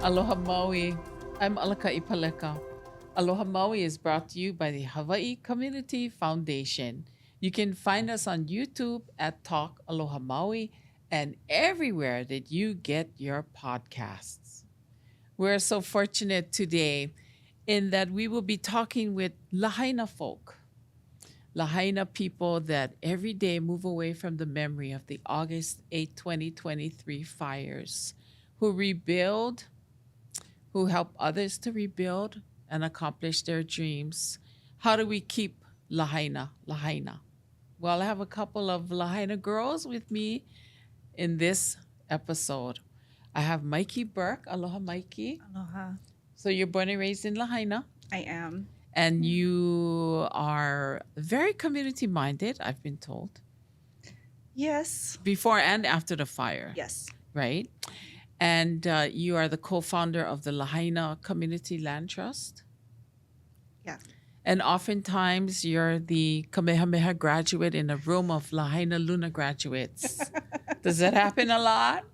Aloha Maui. I'm Alaka Paleka. Aloha Maui is brought to you by the Hawaii Community Foundation. You can find us on YouTube at Talk Aloha Maui and everywhere that you get your podcasts. We're so fortunate today in that we will be talking with Lahaina folk, Lahaina people that every day move away from the memory of the August 8, 2023 fires, who rebuild, who help others to rebuild and accomplish their dreams. How do we keep Lahaina? Well, I have a couple of Lahaina girls with me in this episode. I have Mikey Burke. Aloha, Mikey. Aloha. So you're born and raised in Lahaina. I am. And you are very community-minded, I've been told. Yes. Before and after the fire. Yes. Right? And you are the co-founder of the Lahaina Community Land Trust. Yeah. And oftentimes you're the Kamehameha graduate in a room of Lahaina Luna graduates. Does that happen a lot?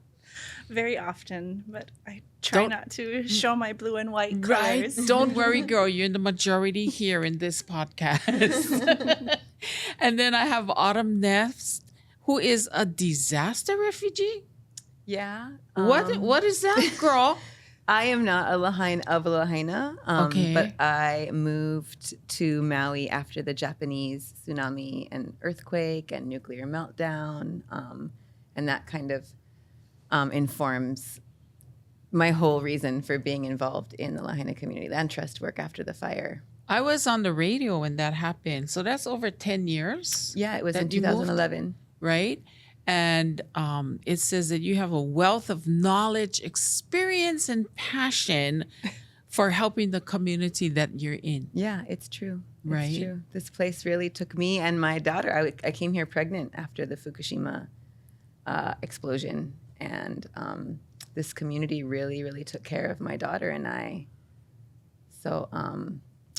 Very often, but I try not to show my blue and white Right. colors. Don't worry, girl. You're in the majority here in this podcast. And then I have Autumn Ness, who is a disaster refugee. Yeah. What is that, girl? I am not a Lahaina of Lahaina, Okay. but I moved to Maui after the Japanese tsunami and earthquake and nuclear meltdown, and that kind of informs my whole reason for being involved in the Lahaina Community Land Trust work after the fire. I was on the radio when that happened. So that's over 10 years. Yeah, it was That in you moved? 2011. Right? And it says that you have a wealth of knowledge, experience, and passion for helping the community that you're in. Yeah, it's true. Right. It's true. This place really took me and my daughter. I came here pregnant after the Fukushima explosion. And this community really, really took care of my daughter and I. So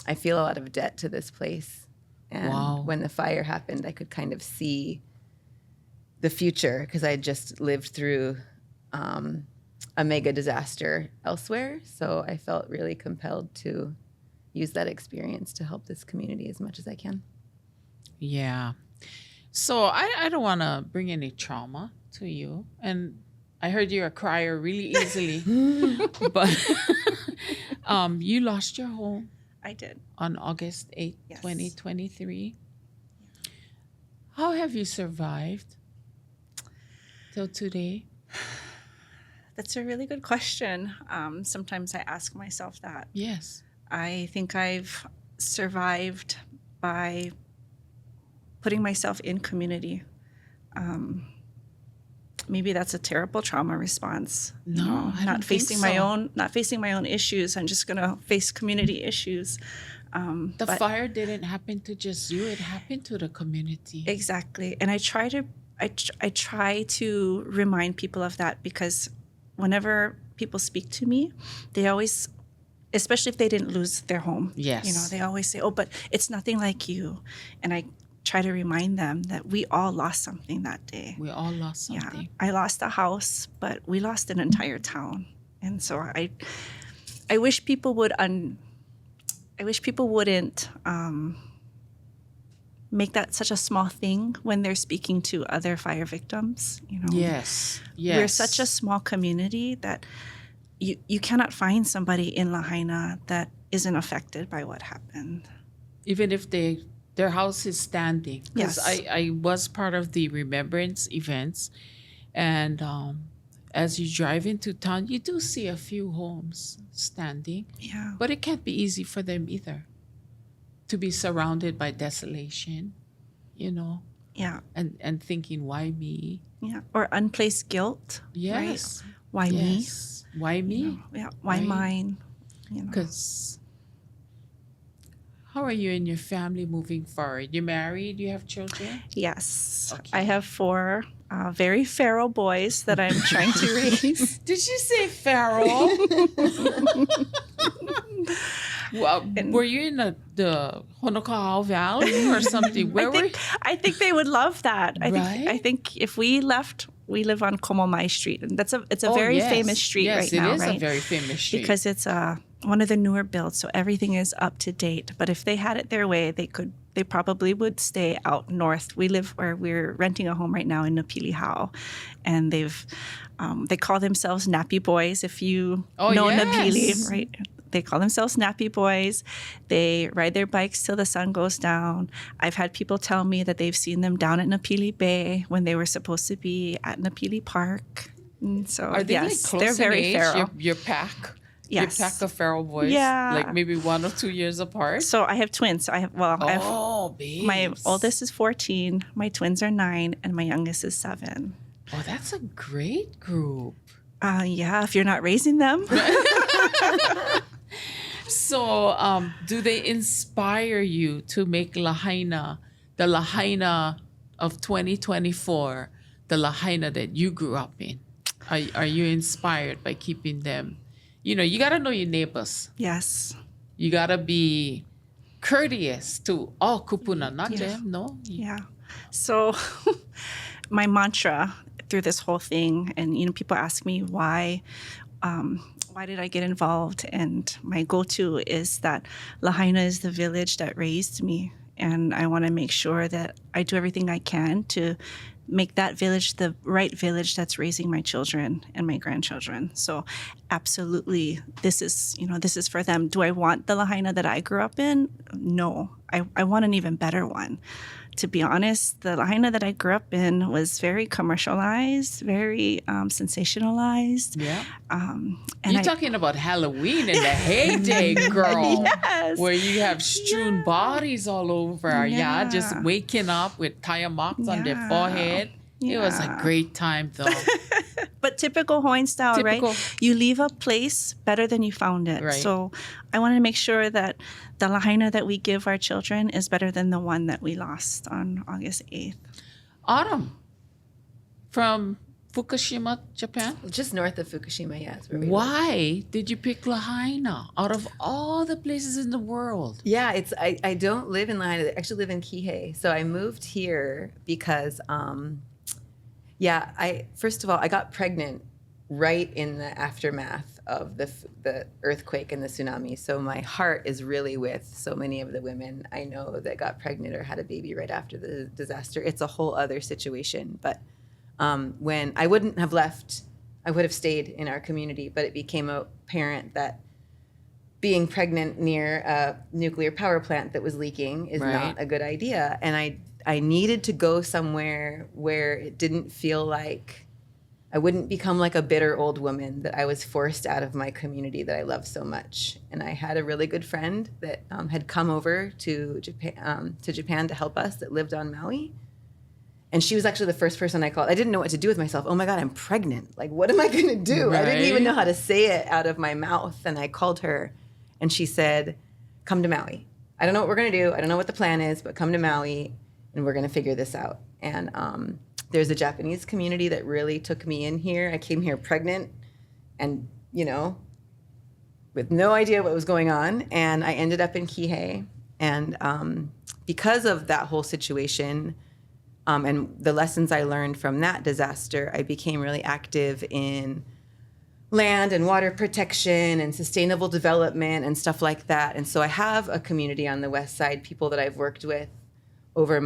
I feel a lot of debt to this place. And Wow. when the fire happened, I could kind of see the future because I had just lived through a mega disaster elsewhere. So I felt really compelled to use that experience to help this community as much as I can. Yeah. So I don't want to bring any trauma to you. And I heard you're a crier really easily. But you lost your home I did. on August 8th, Yes. 2023. How have you survived till today? That's a really good question. Sometimes I ask myself that. Yes. I think I've survived by putting myself in community. Maybe that's a terrible trauma response. No, I don't not think facing so. not facing my own issues. I'm just gonna face community issues. The But- fire didn't happen to just you, it happened to the community. Exactly. And I try to remind people of that because whenever people speak to me, they always, especially if they didn't lose their home, Yes. they always say, "Oh, but it's nothing like you." And I try to remind them that we all lost something that day. We all lost something. Yeah. I lost a house, but we lost an entire town. And so I wish people would wouldn't make that such a small thing when they're speaking to other fire victims. Yes. Yes. We're such a small community that you cannot find somebody in Lahaina that isn't affected by what happened. Even if their house is standing. Because Yes. I was part of the remembrance events. And as you drive into town, you do see a few homes standing. Yeah. But it can't be easy for them either to be surrounded by desolation, Yeah. and thinking, why me? Yeah. Or unplaced guilt. Yes. Right? Why Yes. Why me? Yeah. Why Right. mine? Because how are you and your family moving forward? You married? You have children? Yes. Okay. I have 4 very feral boys that I'm trying to raise. Did you say feral? Well, were you in the Honokahau Valley or something? Where were you? I think they would love that. Right? I think if we left, we live on Komomai Street, and it's a very famous street right now, Yes, it is right? a very famous street. Because it's one of the newer builds, so everything is up to date. But if they had it their way, they probably would stay out north. We're renting a home right now in Napili, and they call themselves Nappy Boys. If you know Napili, right? They call themselves Nappy Boys. They ride their bikes till the sun goes down. I've had people tell me that they've seen them down at Napili Bay when they were supposed to be at Napili Park. And so, Are they like close they're very in age, feral. your pack? Yes. Your pack of feral boys? Yeah. Like maybe 1 or 2 years apart? So I have twins. So Babes. my oldest is 14, my twins are 9, and my youngest is 7. Oh, that's a great group. Yeah, if you're not raising them. So, do they inspire you to make Lahaina, the Lahaina of 2024, the Lahaina that you grew up in? Are you inspired by keeping them? You know, you got to know your neighbors. Yes. You got to be courteous to all kupuna, not them, no? Yeah. So my mantra through this whole thing, and, people ask me why did I get involved? And my go-to is that Lahaina is the village that raised me. And I want to make sure that I do everything I can to make that village the right village that's raising my children and my grandchildren. So absolutely, this is for them. Do I want the Lahaina that I grew up in? No, I want an even better one. To be honest, the Lahaina that I grew up in was very commercialized, very sensationalized. Yeah. And You're talking about Halloween in the heyday, girl. Yes. Where you have strewn bodies all over. Yeah. Just waking up with tire marks on their forehead. It was a great time, though. But typical Hawaiian style, right? You leave a place better than you found it. Right. So I want to make sure that the Lahaina that we give our children is better than the one that we lost on August 8th. Autumn, from Fukushima, Japan? Just north of Fukushima, yeah. That's where we live. Why did you pick Lahaina out of all the places in the world? Yeah, I don't live in Lahaina. I actually live in Kihei. So I moved here because, first of all, I got pregnant right in the aftermath of the earthquake and the tsunami. So my heart is really with so many of the women I know that got pregnant or had a baby right after the disaster. It's a whole other situation. But when I wouldn't have left, I would have stayed in our community. But it became apparent that being pregnant near a nuclear power plant that was leaking is not a good idea. And I needed to go somewhere where it didn't feel like I wouldn't become like a bitter old woman, that I was forced out of my community that I love so much. And I had a really good friend that had come over to Japan to help us, that lived on Maui. And she was actually the first person I called. I didn't know what to do with myself. Oh my God, I'm pregnant. Like, what am I going to do? Right. I didn't even know how to say it out of my mouth. And I called her and she said, come to Maui. I don't know what we're going to do. I don't know what the plan is, but come to Maui and we're going to figure this out. And there's a Japanese community that really took me in here. I came here pregnant and, with no idea what was going on. And I ended up in Kihei. And because of that whole situation and the lessons I learned from that disaster, I became really active in land and water protection and sustainable development and stuff like that. And so I have a community on the West Side, people that I've worked with over a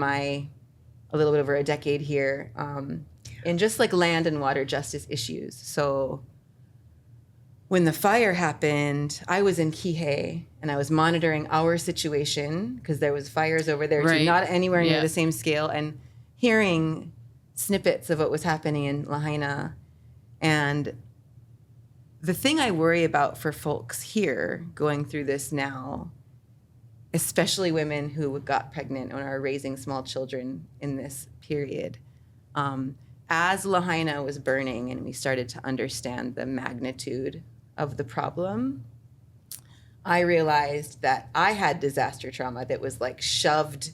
little bit over a decade here, in just like land and water justice issues. So when the fire happened, I was in Kihei and I was monitoring our situation because there was fires over there too, not anywhere near the same scale, and hearing snippets of what was happening in Lahaina. And the thing I worry about for folks here going through this now, especially women who got pregnant and are raising small children in this period, as Lahaina was burning and we started to understand the magnitude of the problem, I realized that I had disaster trauma that was like shoved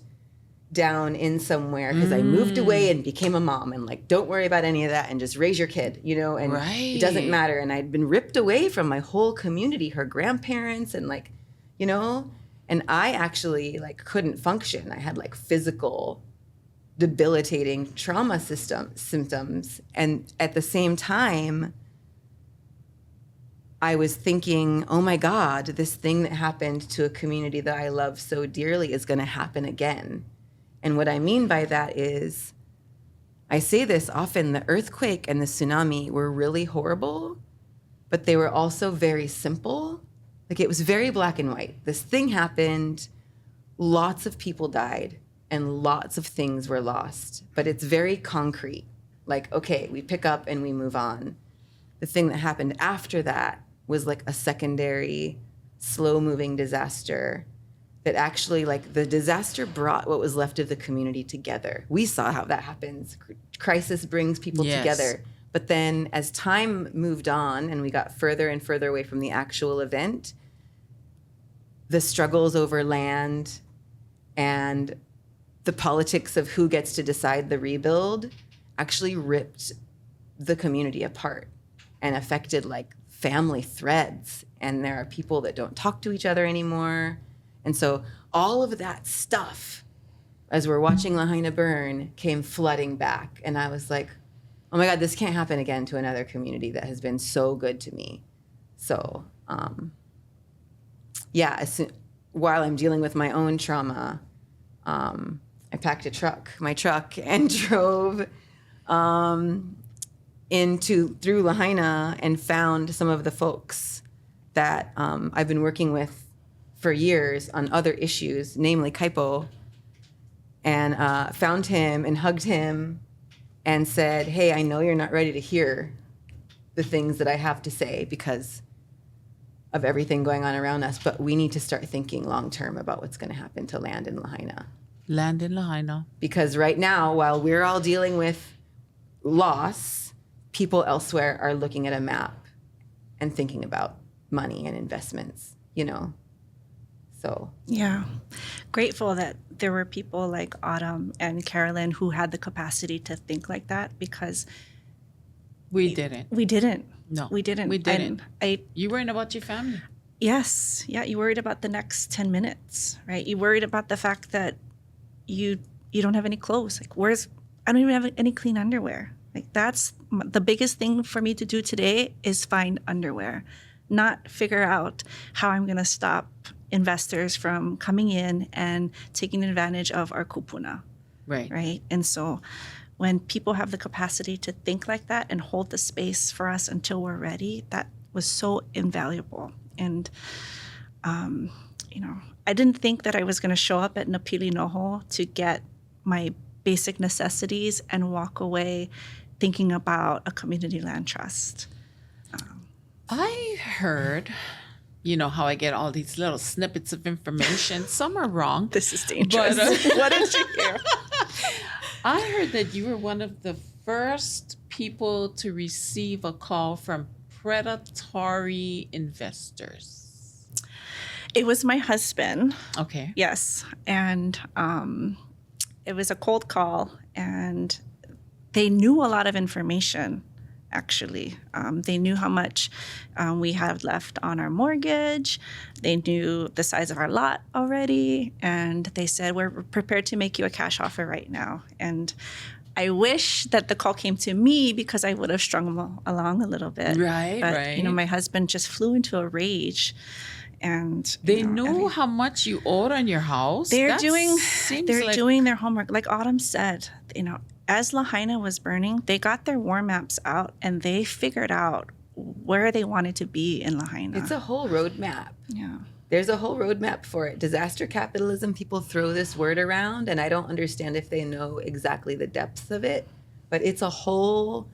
down in somewhere because I moved away and became a mom and like, don't worry about any of that and just raise your kid, and it doesn't matter. And I'd been ripped away from my whole community, her grandparents and like, you know? And I actually like couldn't function. I had like physical debilitating trauma symptoms. And at the same time, I was thinking, oh my God, this thing that happened to a community that I love so dearly is going to happen again. And what I mean by that is, I say this often, the earthquake and the tsunami were really horrible, but they were also very simple. Like, it was very black and white. This thing happened, lots of people died, and lots of things were lost. But it's very concrete. Like, okay, we pick up and we move on. The thing that happened after that was like a secondary, slow-moving disaster that actually, like, the disaster brought what was left of the community together. We saw how that happens. Crisis brings people together. But then as time moved on and we got further and further away from the actual event, the struggles over land and the politics of who gets to decide the rebuild actually ripped the community apart and affected like family threads. And there are people that don't talk to each other anymore. And so all of that stuff, as we're watching Lahaina burn, came flooding back. And I was like, oh my God, this can't happen again to another community that has been so good to me. So, while I'm dealing with my own trauma, I packed my truck, and drove through Lahaina and found some of the folks that I've been working with for years on other issues, namely Kaipo, and found him and hugged him and said, hey, I know you're not ready to hear the things that I have to say because of everything going on around us, but we need to start thinking long-term about what's going to happen to land in Lahaina. Land in Lahaina. Because right now, while we're all dealing with loss, people elsewhere are looking at a map and thinking about money and investments, you know? So. Yeah. Grateful that there were people like Autumn and Carolyn who had the capacity to think like that, because we didn't. We didn't. No. We didn't. We didn't. And you worried about your family. Yes. Yeah. You worried about the next 10 minutes, right? You worried about the fact that you don't have any clothes. Like, I don't even have any clean underwear. Like, that's the biggest thing for me to do today is find underwear, not figure out how I'm going to stop investors from coming in and taking advantage of our kupuna. Right. Right. And so when people have the capacity to think like that and hold the space for us until we're ready, that was so invaluable. And, I didn't think that I was going to show up at Napili Noho to get my basic necessities and walk away thinking about a community land trust. I heard, you know how I get all these little snippets of information. Some are wrong. This is dangerous. But, what did you hear? I heard that you were one of the first people to receive a call from predatory investors. It was my husband. Okay. Yes. And it was a cold call, and they knew a lot of information, actually. They knew how much we had left on our mortgage. They knew the size of our lot already. And they said, we're prepared to make you a cash offer right now. And I wish that the call came to me, because I would have strung them along a little bit. Right, but, right. my husband just flew into a rage. And they knew how much you owed on your house. They're doing their homework. Like Autumn said, as Lahaina was burning, they got their war maps out and they figured out where they wanted to be in Lahaina. It's a whole roadmap. Yeah. There's a whole roadmap for it. Disaster capitalism, people throw this word around, and I don't understand if they know exactly the depths of it, but it's a whole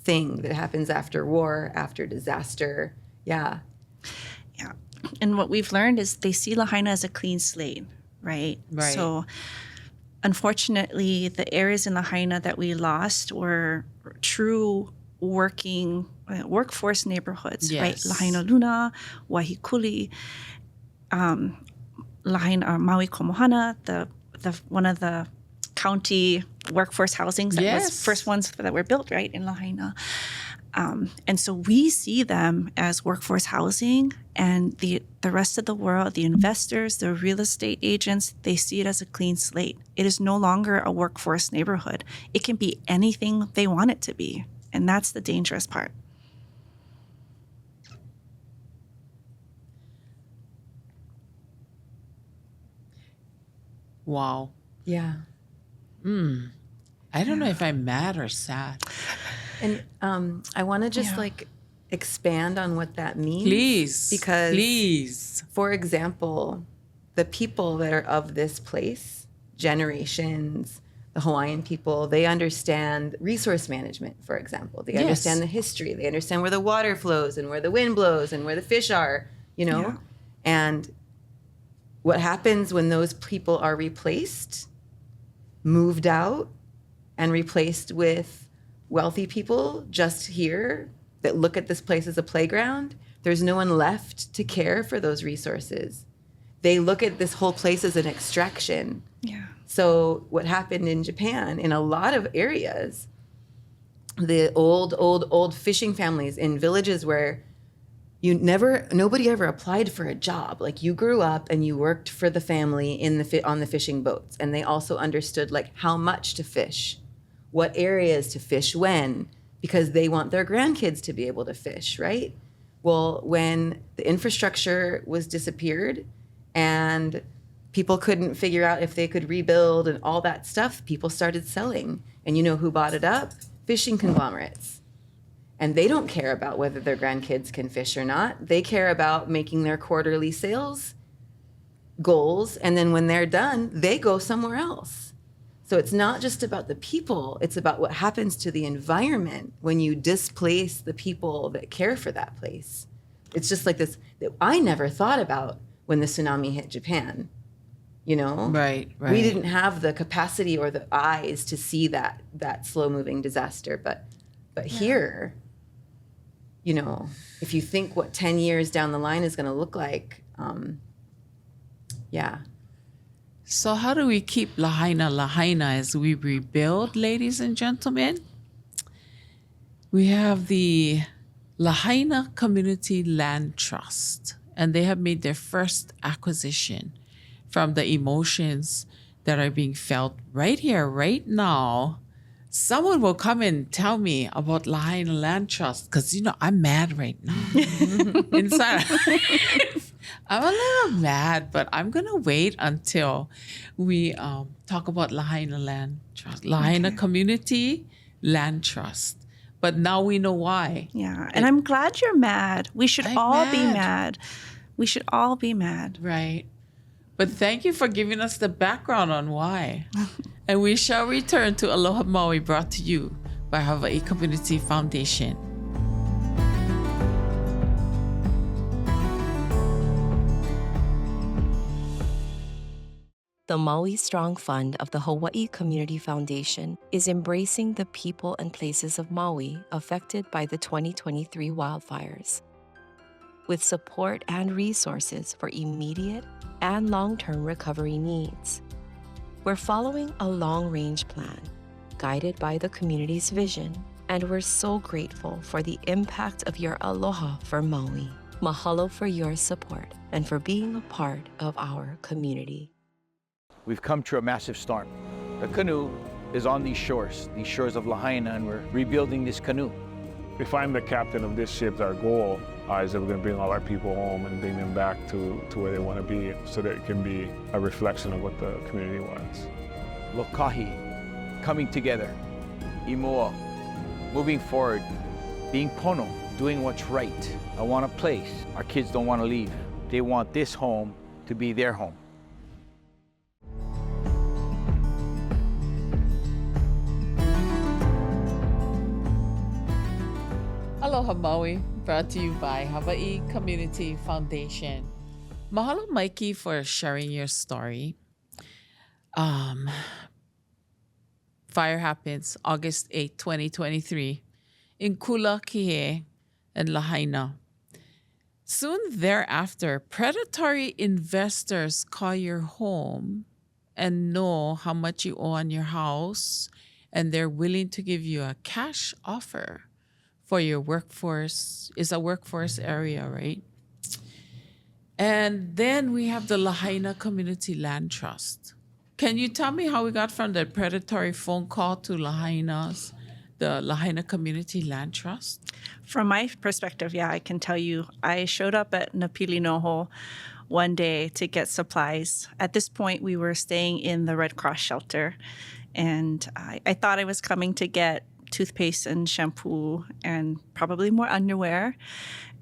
thing that happens after war, after disaster. Yeah. Yeah. And what we've learned is they see Lahaina as a clean slate, right? Right. So unfortunately, the areas in Lahaina that we lost were true workforce neighborhoods, yes. right? Lahaina Luna, Wahikuli, Lahaina Maui Komohana, the one of the county workforce housings that was first ones that were built, right, in Lahaina. And so we see them as workforce housing, and the rest of the world, the investors, the real estate agents, they see it as a clean slate. It is no longer a workforce neighborhood. It can be anything they want it to be. And that's the dangerous part. Wow. Yeah. I don't know if I'm mad or sad. And I want to just expand on what that means. Please. Because, for example, the people that are of this place, generations, the Hawaiian people, they understand resource management, for example. They understand the history. They understand where the water flows and where the wind blows and where the fish are, Yeah. And what happens when those people are replaced, moved out, and replaced with wealthy people just here that look at this place as a playground? There's no one left to care for those resources. They look at this whole place as an extraction. Yeah. So what happened in Japan, in a lot of areas, the old fishing families in villages where nobody ever applied for a job. Like, you grew up and you worked for the family on the fishing boats, and they also understood how much to fish, what areas to fish when, because they want their grandkids to be able to fish, right? Well, when the infrastructure was disappeared and people couldn't figure out if they could rebuild and all that stuff, people started selling. And you know who bought it up? Fishing conglomerates. And they don't care about whether their grandkids can fish or not. They care about making their quarterly sales goals. And then when they're done, they go somewhere else. So it's not just about the people. It's about what happens to the environment when you displace the people that care for that place. It's just like this that I never thought about when the tsunami hit Japan. Right. We didn't have the capacity or the eyes to see that slow-moving disaster. But here, if you think what 10 years down the line is going to look like, So how do we keep Lahaina as we rebuild, ladies and gentlemen? We have the Lahaina Community Land Trust, and they have made their first acquisition from the emotions that are being felt right here, right now. Someone will come and tell me about Lahaina Land Trust because, I'm mad right now. Inside, I'm a little mad, but I'm going to wait until we talk about Lahaina Land Trust, Lahaina Community Land Trust. But now we know why. Yeah, and I'm glad you're mad. We should all be mad. We should all be mad. Right. But thank you for giving us the background on why. And we shall return to Aloha Maui, brought to you by Hawaii Community Foundation. The Maui Strong Fund of the Hawaii Community Foundation is embracing the people and places of Maui affected by the 2023 wildfires. With support and resources for immediate and long-term recovery needs. We're following a long-range plan, guided by the community's vision, and we're so grateful for the impact of your aloha for Maui. Mahalo for your support and for being a part of our community. We've come through a massive storm. The canoe is on these shores of Lahaina, and we're rebuilding this canoe. If I'm the captain of this ship, our goal is that we're going to bring all our people home and bring them back to where they want to be so that it can be a reflection of what the community wants. Lokahi, coming together. Imoa, moving forward. Being pono, doing what's right. I want a place. Our kids don't want to leave. They want this home to be their home. Aloha Maui, brought to you by Hawaii Community Foundation. Mahalo, Mikey, for sharing your story. Fire happens August 8, 2023 in Kula Kihei and Lahaina. Soon thereafter, predatory investors call your home and know how much you owe on your house, and they're willing to give you a cash offer for your workforce. It's a workforce area, right? And then we have the Lahaina Community Land Trust. Can you tell me how we got from the predatory phone call to the Lahaina Community Land Trust? From my perspective, yeah, I can tell you, I showed up at Napili Noho one day to get supplies. At this point, we were staying in the Red Cross shelter, and I thought I was coming to get toothpaste and shampoo and probably more underwear.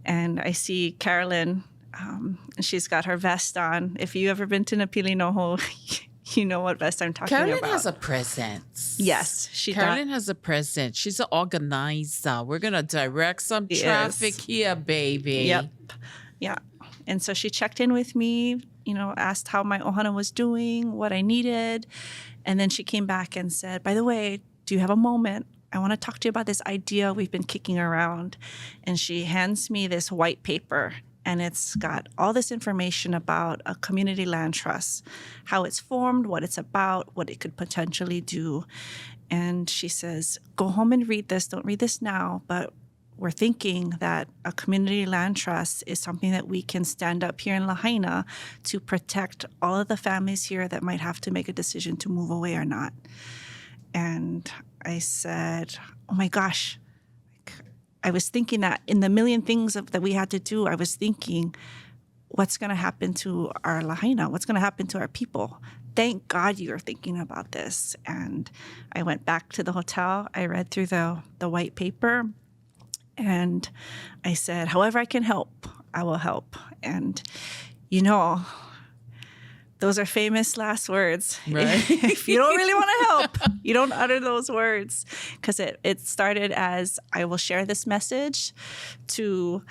And I see Carolyn, and she's got her vest on. If you've ever been to Napili Noho, you know what vest I'm talking Carolyn about. has a presence. Yes, Carolyn has a presence. She's an organizer. We're going to direct some traffic here, baby. Yep. Yeah. And so she checked in with me, asked how my ohana was doing, what I needed. And then she came back and said, by the way, do you have a moment? I want to talk to you about this idea we've been kicking around. And she hands me this white paper. And it's got all this information about a community land trust, how it's formed, what it's about, what it could potentially do. And she says, go home and read this. Don't read this now, but we're thinking that a community land trust is something that we can stand up here in Lahaina to protect all of the families here that might have to make a decision to move away or not. And I said, oh my gosh. I was thinking that in the million things that we had to do, I was thinking, what's going to happen to our Lahaina? What's going to happen to our people? Thank God you're thinking about this. And I went back to the hotel. I read through the white paper. And I said, however I can help, I will help. And, those are famous last words. Right. If you don't really want to help, you don't utter those words. Because it started as, I will share this message to,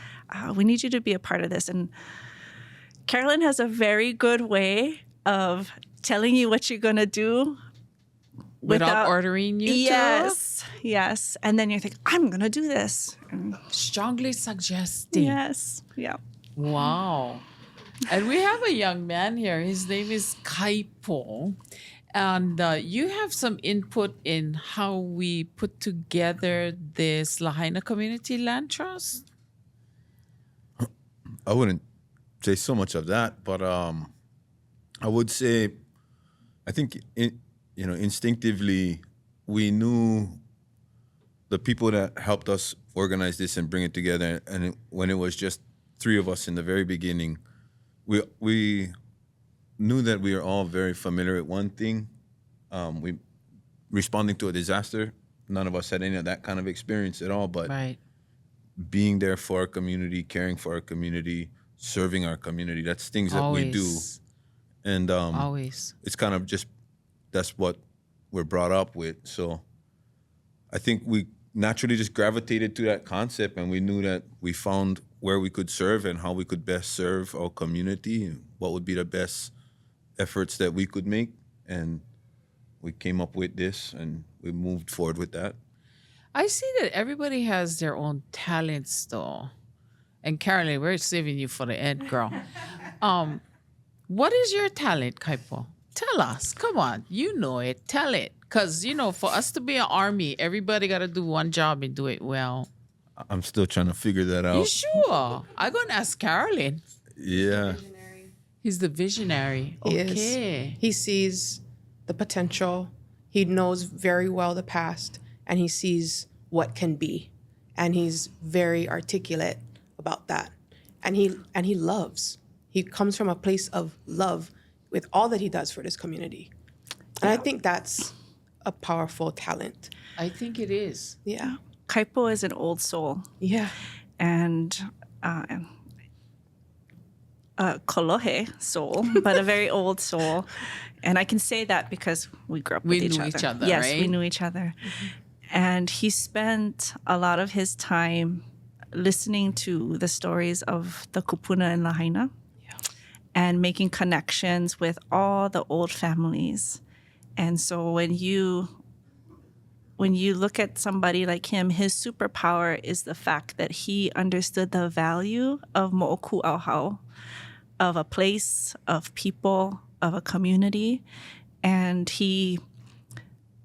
we need you to be a part of this. And Carolyn has a very good way of telling you what you're going to do. Without ordering you Yes. Yes. And then you think, I'm going to do this. And strongly suggesting. yes. Yeah. Wow. And we have a young man here. His name is Kaipo. And you have some input in how we put together this Lahaina Community Land Trust? I wouldn't say so much of that, but I would say, I think, instinctively, we knew the people that helped us organize this and bring it together. And when it was just three of us in the very beginning, we knew that we were all very familiar with one thing. We responding to a disaster. None of us had any of that kind of experience at all, but right. Being there for our community, caring for our community, serving our community, that's things that Always. we do. And Always. it's kind of just, that's what we're brought up with. So I think we naturally just gravitated to that concept, and we knew that we found where we could serve and how we could best serve our community and what would be the best efforts that we could make. And we came up with this and we moved forward with that. I see that everybody has their own talents, though. And Carolyn, we're saving you for the end, girl. What is your talent, Kaipo? Tell us. Come on. You know it. Tell it. Because, for us to be an army, everybody got to do one job and do it well. I'm still trying to figure that out. You sure? I'm going to ask Carolyn. Yeah. He's the visionary. He Okay. is. He sees the potential. He knows very well the past, and he sees what can be. And he's very articulate about that. And he loves. He comes from a place of love with all that he does for this community. And I think that's a powerful talent. I think it is. Yeah. Kaipo is an old soul. Yeah. And kolohe soul, but a very old soul. And I can say that because we grew up with each other. We knew each other, yes, right? we knew each other. Mm-hmm. And he spent a lot of his time listening to the stories of the kupuna in Lahaina and making connections with all the old families. And so when you look at somebody like him, his superpower is the fact that he understood the value of mo'oku auhau, of a place, of people, of a community, and he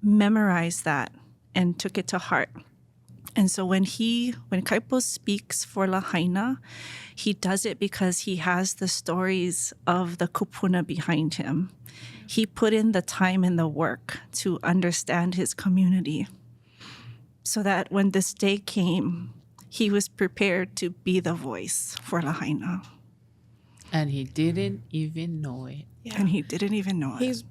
memorized that and took it to heart. And so when Kaipo speaks for Lahaina, he does it because he has the stories of the kupuna behind him. He put in the time and the work to understand his community so that when this day came, he was prepared to be the voice for Lahaina. And he didn't even know it. Yeah. And he didn't even know it. He's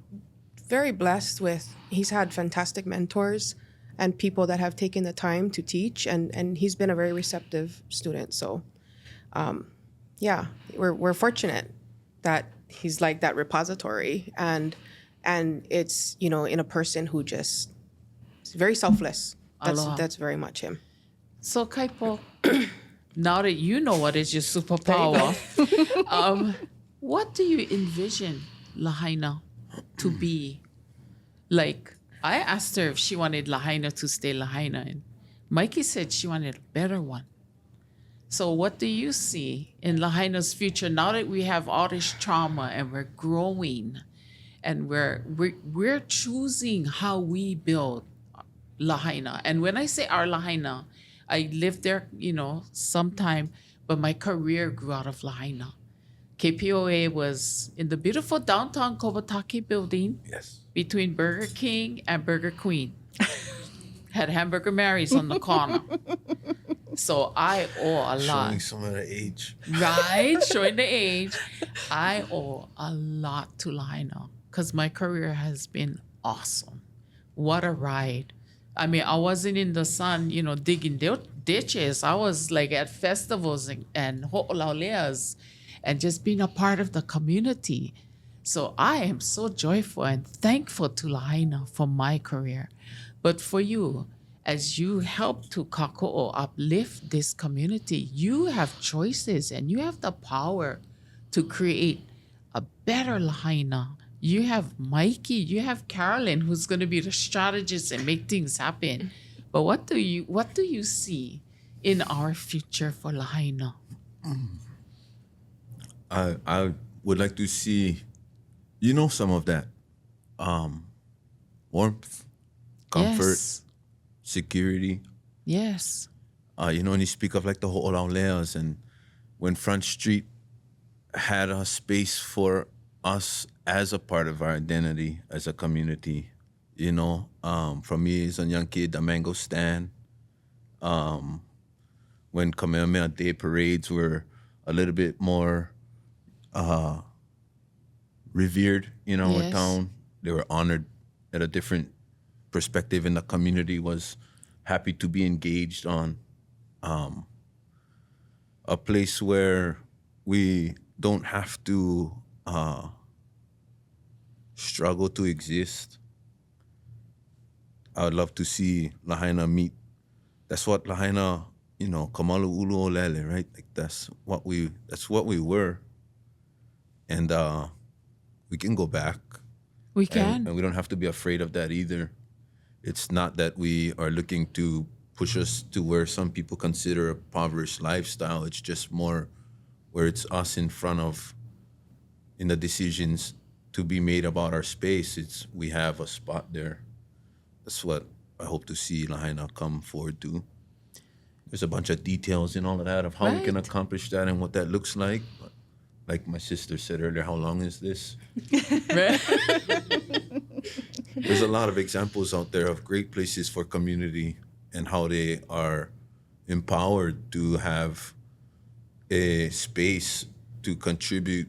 very blessed he's had fantastic mentors and people that have taken the time to teach, and he's been a very receptive student. So, we're fortunate that he's like that repository, and it's, in a person who just is very selfless. Aloha. That's very much him. So, Kaipo, now that you know what is your superpower, what do you envision Lahaina to be? Like, I asked her if she wanted Lahaina to stay Lahaina, and Mikey said she wanted a better one. So what do you see in Lahaina's future now that we have all this trauma and we're growing and we're choosing how we build Lahaina? And when I say our Lahaina, I lived there, sometime, but my career grew out of Lahaina. KPOA was in the beautiful downtown Kobatake building. Yes. Between Burger King and Burger Queen. Had Hamburger Mary's on the corner. So I owe a lot. Showing some of the age. Right? Showing the age. I owe a lot to Lahaina because my career has been awesome. What a ride. I mean, I wasn't in the sun, digging ditches. I was like at festivals and ho'olauleas and just being a part of the community. So I am so joyful and thankful to Lahaina for my career. But for you, as you help to kako'o uplift this community, you have choices and you have the power to create a better Lahaina. You have Mikey, you have Carolyn, who's going to be the strategist and make things happen. But what do you see in our future for Lahaina? I would like to see, some of that warmth, comfort, Yes. security. Yes. And you speak of like the ho'olauleas, and when Front Street had a space for us as a part of our identity as a community, from me as a young kid, the mango stand, when Kamehameha Day parades were a little bit more revered in our Yes. town. They were honored at a different perspective, and the community was happy to be engaged on a place where we don't have to struggle to exist. I would love to see Lahaina meet. That's what Lahaina, kamalu ulu olele, right? Like that's what we were. And we can go back. We can. And we don't have to be afraid of that either. It's not that we are looking to push us to where some people consider a impoverished lifestyle. It's just more where it's us in the decisions to be made about our space. We have a spot there. That's what I hope to see Lahaina come forward to. There's a bunch of details and all of that of how we can Right. accomplish that and what that looks like. But like my sister said earlier, how long is this? There's a lot of examples out there of great places for community and how they are empowered to have a space to contribute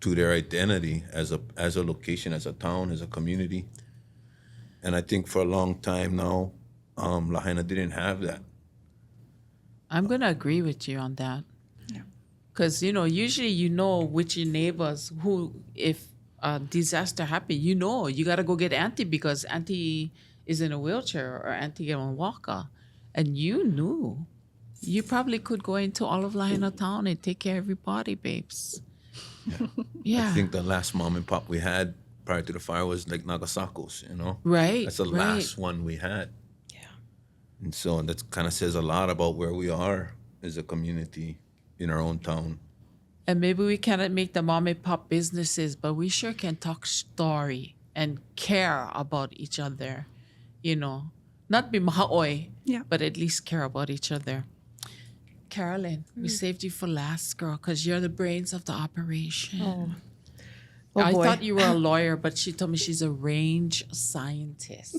to their identity as a location, as a town, as a community. And I think for a long time now, Lahaina didn't have that. I'm going to agree with you on that. Because, usually which your neighbors who, if a disaster happens, you got to go get Auntie because Auntie is in a wheelchair or Auntie get on a walker. And you knew. You probably could go into all of Lahaina town and take care of everybody, babes. Yeah. I think the last mom and pop we had prior to the fire was like Nagasakos, Right. That's the last one we had. And so that kind of says a lot about where we are as a community in our own town. And maybe we cannot make the mom and pop businesses, but we sure can talk story and care about each other, not be maha'oi, Yeah. but at least care about each other. Carolyn, we saved you for last, girl, because you're the brains of the operation. Oh, I boy. thought you were a lawyer, but she told me she's a range scientist.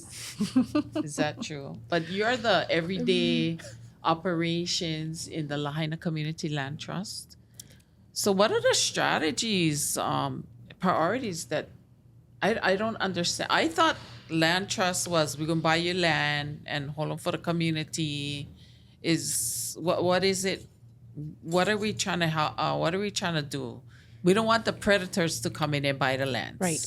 Is that true? But you're the everyday operations in the Lahaina Community Land Trust. So what are the strategies, priorities that I don't understand? I thought land trust was we're going to buy your land and hold on for the community. What is it? What are we trying to do? We don't want the predators to come in and buy the lands. Right.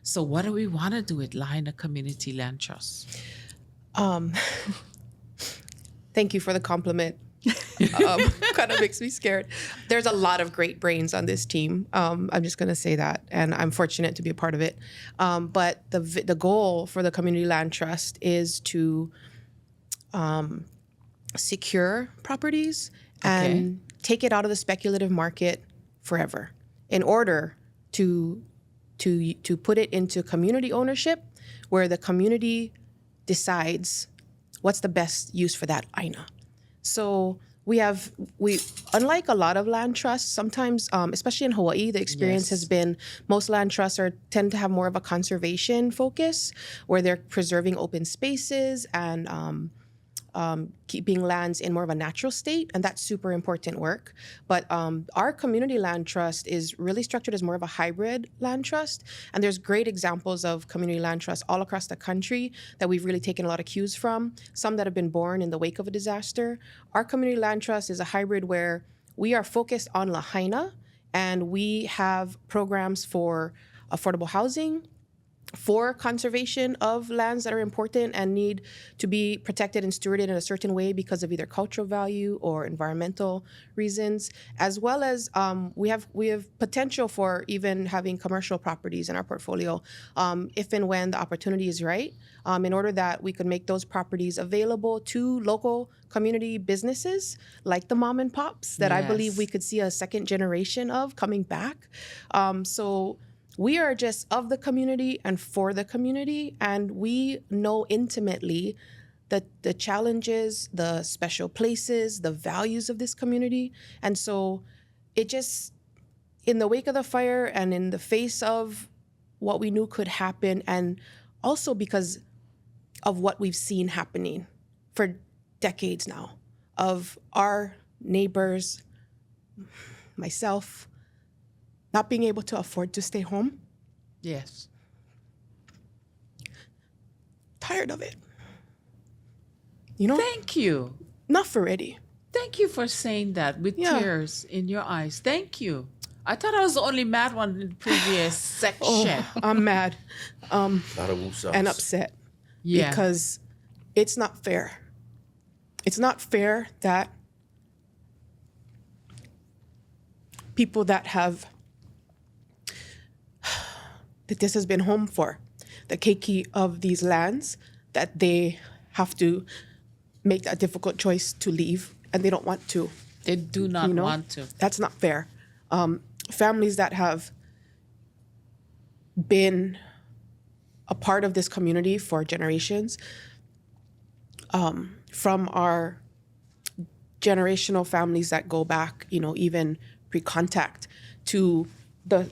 So what do we want to do with Lahaina Community Land Trust? Thank you for the compliment. Kind of makes me scared. There's a lot of great brains on this team. I'm just going to say that, and I'm fortunate to be a part of it. But the goal for the Community Land Trust is to secure properties and take it out of the speculative market forever, in order to put it into community ownership, where the community decides what's the best use for that aina. So we unlike a lot of land trusts, sometimes, especially in Hawaii, the experience has been most land trusts tend to have more of a conservation focus, where they're preserving open spaces and keeping lands in more of a natural state, and that's super important work. But our community land trust is really structured as more of a hybrid land trust, and there's great examples of community land trusts all across the country that we've really taken a lot of cues from, some that have been born in the wake of a disaster. Our community land trust is a hybrid where we are focused on Lahaina, and we have programs for affordable housing, for conservation of lands that are important and need to be protected and stewarded in a certain way because of either cultural value or environmental reasons, as well as we have potential for even having commercial properties in our portfolio if and when the opportunity is right, in order that we could make those properties available to local community businesses like the mom and pops that I believe we could see a second generation of coming back. So we are just of the community and for the community, and we know intimately the challenges, the special places, the values of this community. And so it just, in the wake of the fire and in the face of what we knew could happen, and also because of what we've seen happening for decades now, of our neighbors, myself, not being able to afford to stay home. Yes. Tired of it. You know? Thank you. Enough already. Thank you for saying that with tears in your eyes. Thank you. I thought I was the only mad one in the previous section. I'm mad Lot of woosahs. and upset Yeah. because it's not fair. It's not fair that people that this has been home for, the keiki of these lands, that they have to make that difficult choice to leave, and they don't want to. They do not You know? want to. That's not fair. Families that have been a part of this community for generations, from our generational families that go back, even pre-contact, to the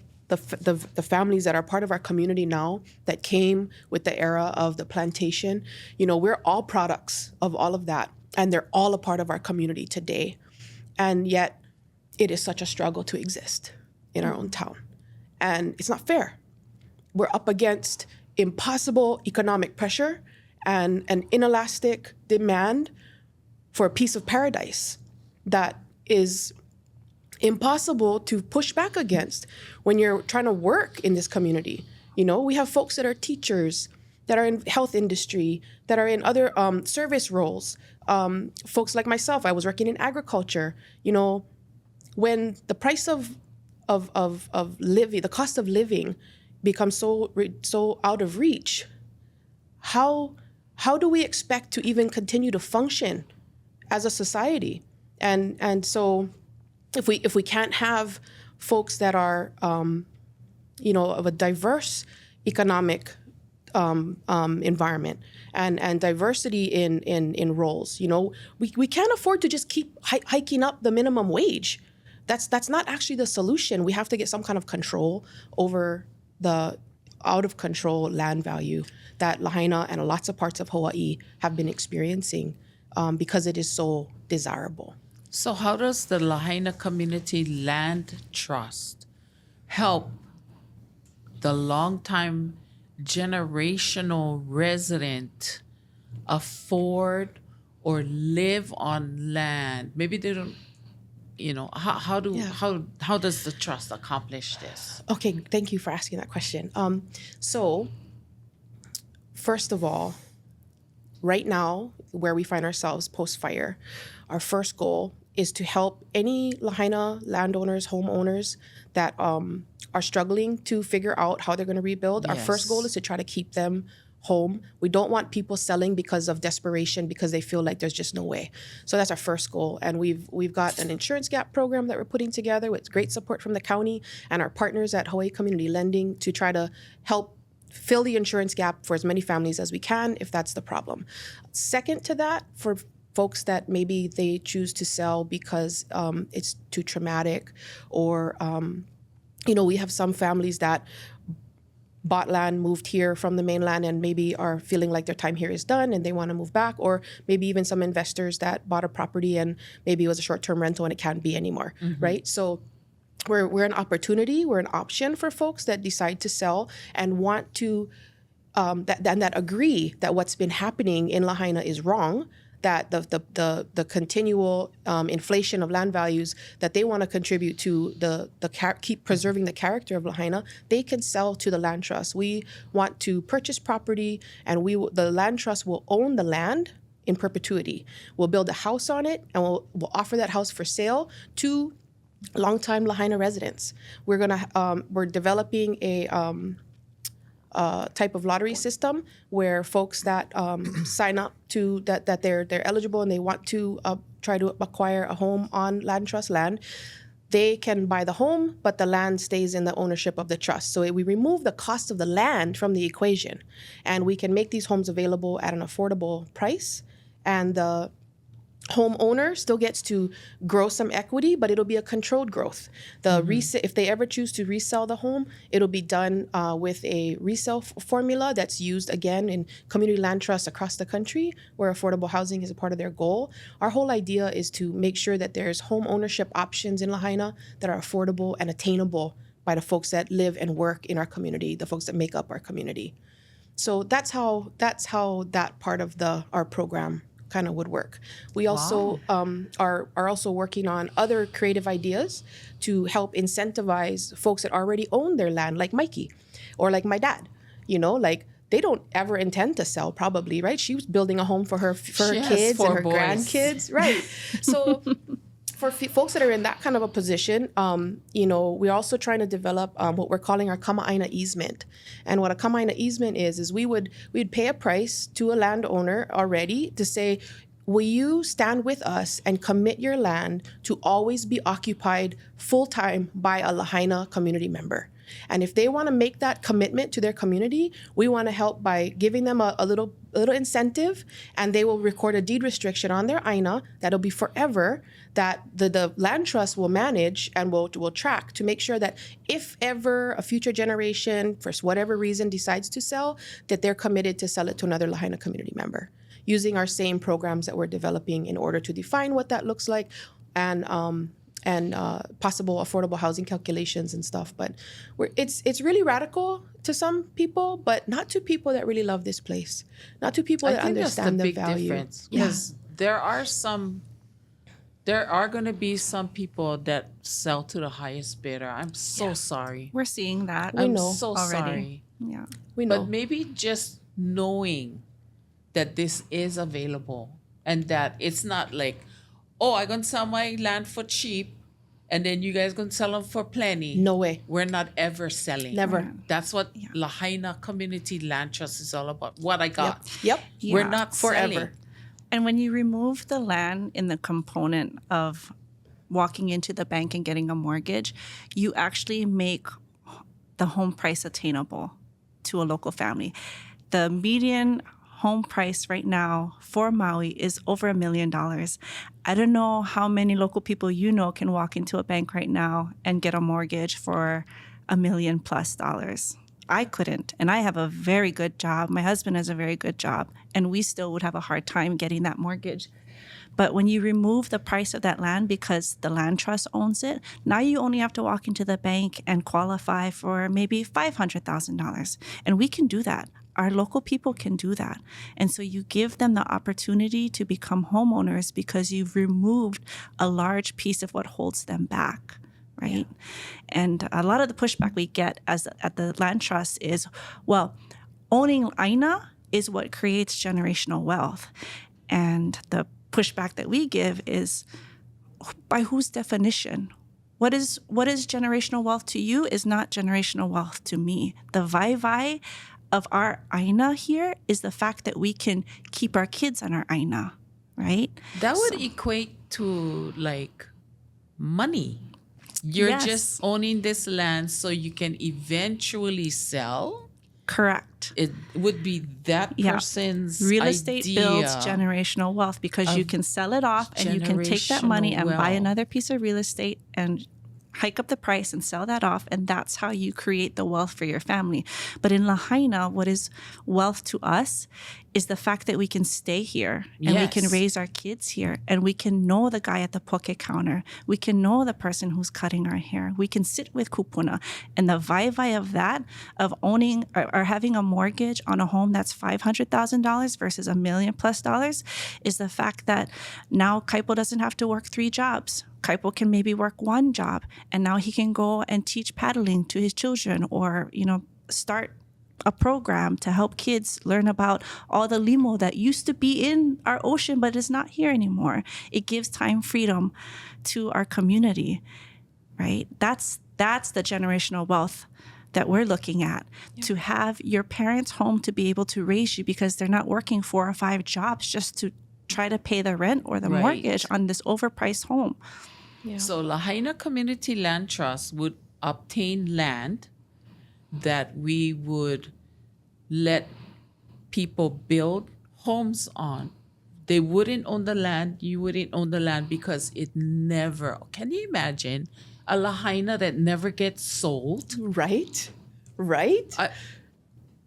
families that are part of our community now that came with the era of the plantation. We're all products of all of that, and they're all a part of our community today. And yet it is such a struggle to exist in our own town. And it's not fair. We're up against impossible economic pressure and an inelastic demand for a piece of paradise that is impossible to push back against when you're trying to work in this community. We have folks that are teachers, that are in health industry, that are in other service roles. Folks like myself, I was working in agriculture. When the price of living, the cost of living becomes so out of reach, how do we expect to even continue to function as a society? And so if we can't have folks that are of a diverse economic environment and diversity in roles. You know, we can't afford to just keep hiking up the minimum wage. That's not actually the solution. We have to get some kind of control over the out of control land value that Lahaina and lots of parts of Hawaii have been experiencing because it is so desirable. So how does the Lahaina Community Land Trust help the longtime generational resident afford or live on land? Maybe they don't, you know, how does the trust accomplish this? Okay, thank you for asking that question. So first of all, right now, where we find ourselves post-fire, our first goal is to help any Lahaina landowners, homeowners that are struggling to figure out how they're going to rebuild. Our first goal is to try to keep them home. We don't want people selling because of desperation, because they feel like there's just no way. So that's our first goal. And we've got an insurance gap program that we're putting together with great support from the county and our partners at Hawaii Community Lending to try to help fill the insurance gap for as many families as we can, if that's the problem. Second to that, for folks that maybe they choose to sell because it's too traumatic, or you know, we have some families that bought land, moved here from the mainland, and maybe are feeling like their time here is done and they want to move back, or maybe even some investors that bought a property and maybe it was a short-term rental and it can't be anymore, right? So we're an opportunity, we're an option for folks that decide to sell and want to, that agree that what's been happening in Lahaina is wrong, that the continual inflation of land values, that they want to contribute to keep preserving the character of Lahaina, they can sell to the land trust. We want to purchase property, and the land trust will own the land in perpetuity. We'll build a house on it, and we'll offer that house for sale to longtime Lahaina residents. We're developing a type of lottery system where folks that sign up to that they're eligible and they want to try to acquire a home on land trust land, they can buy the home, but the land stays in the ownership of the trust. So we remove the cost of the land from the equation, and we can make these homes available at an affordable price, and the homeowner still gets to grow some equity, but it'll be a controlled growth. If they ever choose to resell the home, it'll be done with a resale formula that's used again in community land trusts across the country, where affordable housing is a part of their goal. Our whole idea is to make sure that there's home ownership options in Lahaina that are affordable and attainable by the folks that live and work in our community, the folks that make up our community. So that's how that part of our program kind of would work. We also are also working on other creative ideas to help incentivize folks that already own their land, like Mikey, or like my dad. You know, like they don't ever intend to sell, probably, right? She was building a home for her kids and her grandkids, right? So for folks that are in that kind of a position, you know, we're also trying to develop what we're calling our kama'aina easement. And what a kama'aina easement is we'd pay a price to a landowner already to say, will you stand with us and commit your land to always be occupied full-time by a Lahaina community member? And if they want to make that commitment to their community, we want to help by giving them a little incentive, and they will record a deed restriction on their aina that'll be forever, that the land trust will manage and will track to make sure that if ever a future generation, for whatever reason, decides to sell, that they're committed to sell it to another Lahaina community member, using our same programs that we're developing in order to define what that looks like, and possible affordable housing calculations and stuff. But it's really radical to some people, but not to people that really love this place, not to people that understand the value. Difference, because there are going to be some people that sell to the highest bidder. I'm so sorry. We're seeing that. I'm so already. sorry. Yeah, we know. But maybe just knowing that this is available, and that it's not like, oh, I'm going to sell my land for cheap, and then you guys going to sell them for plenty. No way. We're not ever selling. Never. That's what Lahaina Community Land Trust is all about. What I got. Yep. We're not forever. selling. And when you remove the land in the component of walking into the bank and getting a mortgage, you actually make the home price attainable to a local family. The median home price right now for Maui is over $1 million. I don't know how many local people you know can walk into a bank right now and get a mortgage for $1 million plus. I couldn't, and I have a very good job. My husband has a very good job, and we still would have a hard time getting that mortgage. But when you remove the price of that land because the land trust owns it, now you only have to walk into the bank and qualify for maybe $500,000. And we can do that. Our local people can do that. And so you give them the opportunity to become homeowners because you've removed a large piece of what holds them back, right? Yeah. And a lot of the pushback we get at the land trust is, well, owning aina is what creates generational wealth. And the pushback that we give is, by whose definition? What is generational wealth to you is not generational wealth to me. The vai of our aina here is the fact that we can keep our kids on our aina, right? That would equate to like money. You're just owning this land so you can eventually sell. Correct. It would be that person's real estate idea builds generational wealth because you can sell it off and you can take that money and buy another piece of real estate and hike up the price and sell that off, and that's how you create the wealth for your family. But in Lahaina, what is wealth to us is the fact that we can stay here and we can raise our kids here and we can know the guy at the poke counter. We can know the person who's cutting our hair. We can sit with kupuna. And the vai of that, of owning or having a mortgage on a home that's $500,000 versus $1 million plus, is the fact that now Kaipo doesn't have to work 3 jobs. Kaipo can maybe work 1 job, and now he can go and teach paddling to his children, or start a program to help kids learn about all the limo that used to be in our ocean but is not here anymore. It gives time freedom to our community, right? That's the generational wealth that we're looking at, to have your parents home to be able to raise you because they're not working 4 or 5 jobs just to try to pay the rent or the mortgage on this overpriced home. Yeah. So Lahaina Community Land Trust would obtain land that we would let people build homes on. They wouldn't own the land, you wouldn't own the land because it never, can you imagine a Lahaina that never gets sold? Right?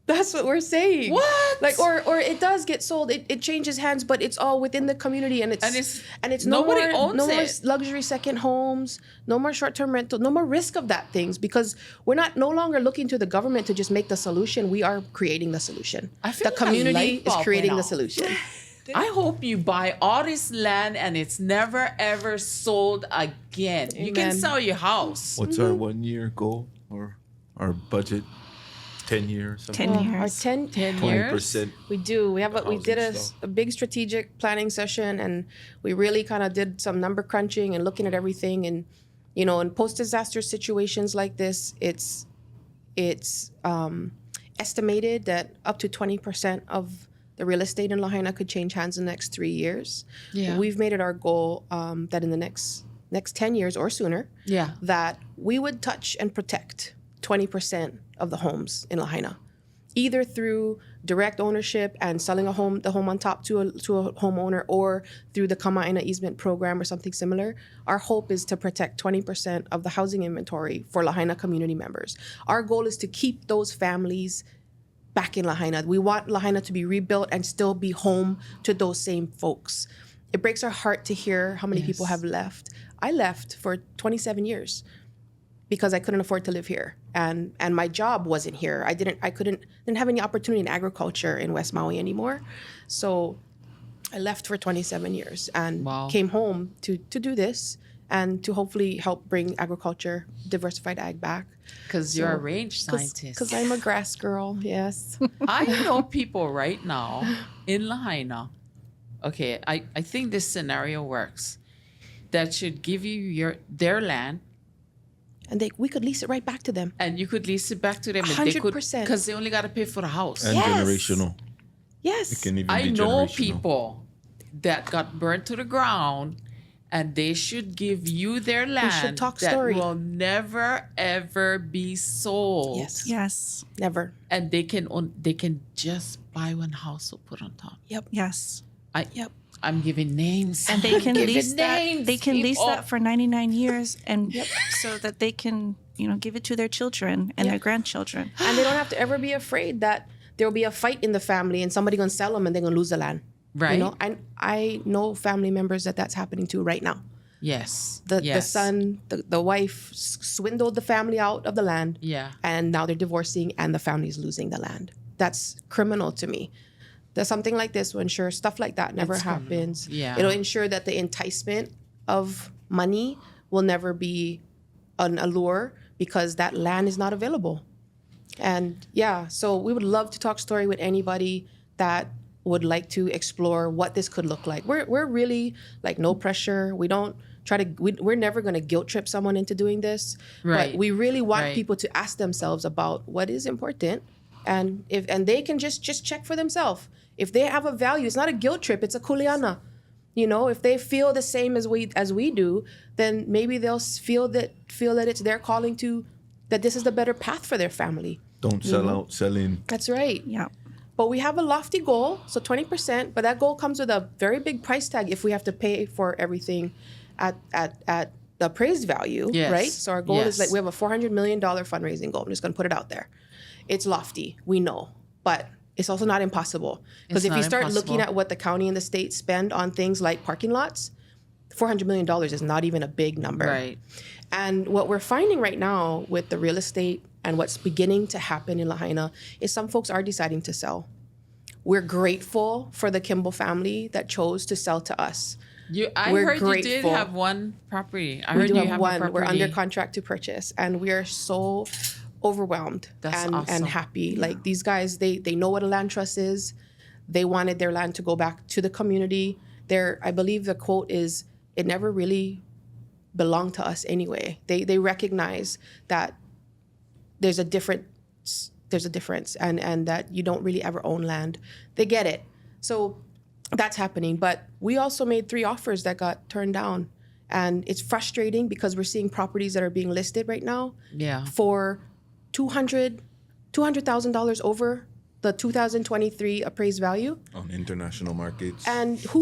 That's what we're saying. What? Like, or it does get sold. It changes hands, but it's all within the community, and it's nobody owns no more it. luxury second homes, no more short-term rental, no more risk of that things, because we're no longer looking to the government to just make the solution. We are creating the solution. I feel the like community is creating the solution. I hope you buy all this land and it's never ever sold again. Amen. You can sell your house. What's our 1-year goal or our budget? 10 years? 10 years. Our 10 years. 20%. We do. We did stuff. a big strategic planning session, and we really kind of did some number crunching and looking at everything. And in post-disaster situations like this, it's estimated that up to 20% of the real estate in Lahaina could change hands in the next 3 years. Yeah. We've made it our goal that in the next 10 years or sooner, that we would touch and protect 20% of the homes in Lahaina, either through direct ownership and selling the home on top to a homeowner, or through the Kama'aina easement program or something similar. Our hope is to protect 20% of the housing inventory for Lahaina community members. Our goal is to keep those families back in Lahaina. We want Lahaina to be rebuilt and still be home to those same folks. It breaks our heart to hear how many people have left. I left for 27 years. Because I couldn't afford to live here, and my job wasn't here. I didn't have any opportunity in agriculture in West Maui anymore, so I left for 27 years and came home to do this and to hopefully help bring agriculture, diversified ag back. Because you're a range scientist. Because I'm a grass girl. Yes. I know people right now in Lahaina. Okay, I think this scenario works. That should give you their land. And we could lease it right back to them. And you could lease it back to them. 100%. Because they only got to pay for the house. And generational. Yes. It can even I be know generational. people that got burnt to the ground and they should give you their land talk that story. will never ever be sold. Yes. Yes. Never. And they can just buy one house to put on top. Yes. I'm giving names. And they can I'm lease giving that. names, They can lease people. that for 99 years, and so that they can, give it to their children and their grandchildren. And they don't have to ever be afraid that there will be a fight in the family and somebody gonna sell them and they're gonna lose the land. Right. And I know family members that's happening to right now. Yes. The son, the wife swindled the family out of the land. Yeah. And now they're divorcing and the family's losing the land. That's criminal to me. There's something like this will ensure stuff like that never happens. Yeah. It'll ensure that the enticement of money will never be an allure because that land is not available. And so we would love to talk story with anybody that would like to explore what this could look like. We're really like no pressure. We don't try to, we're never going to guilt trip someone into doing this. Right. But we really want Right. people to ask themselves about what is important. And they can just check for themselves. If they have a value, it's not a guilt trip, it's a kuleana. If they feel the same as we do, then maybe they'll feel that it's their calling that this is the better path for their family. Don't sell out, sell in. That's right. Yeah. But we have a lofty goal, so 20%, but that goal comes with a very big price tag if we have to pay for everything at the appraised value, Yes. right? So our goal is Yes. we have a $400 million fundraising goal. I'm just going to put it out there. It's lofty, we know, but it's also not impossible. Because It's if you not start looking impossible. at what the county and the state spend on things like parking lots, $400 million is not even a big number. Right. And what we're finding right now with the real estate and what's beginning to happen in Lahaina is some folks are deciding to sell. We're grateful for the Kimball family that chose to sell to us. I We're heard you did grateful. have one property. I We heard do you have have one. a property. We're under contract to purchase, and we are so overwhelmed That's and awesome. happy. Like these guys, they know what a land trust is. They wanted their land to go back to the community. I believe the quote is, "It never really belonged to us anyway." They recognize that there's a difference, and that you don't really ever own land. They get it. So that's happening. But we also made 3 offers that got turned down. And it's frustrating because we're seeing properties that are being listed right now Yeah. for $200,000 over the 2023 appraised value. On international markets. And if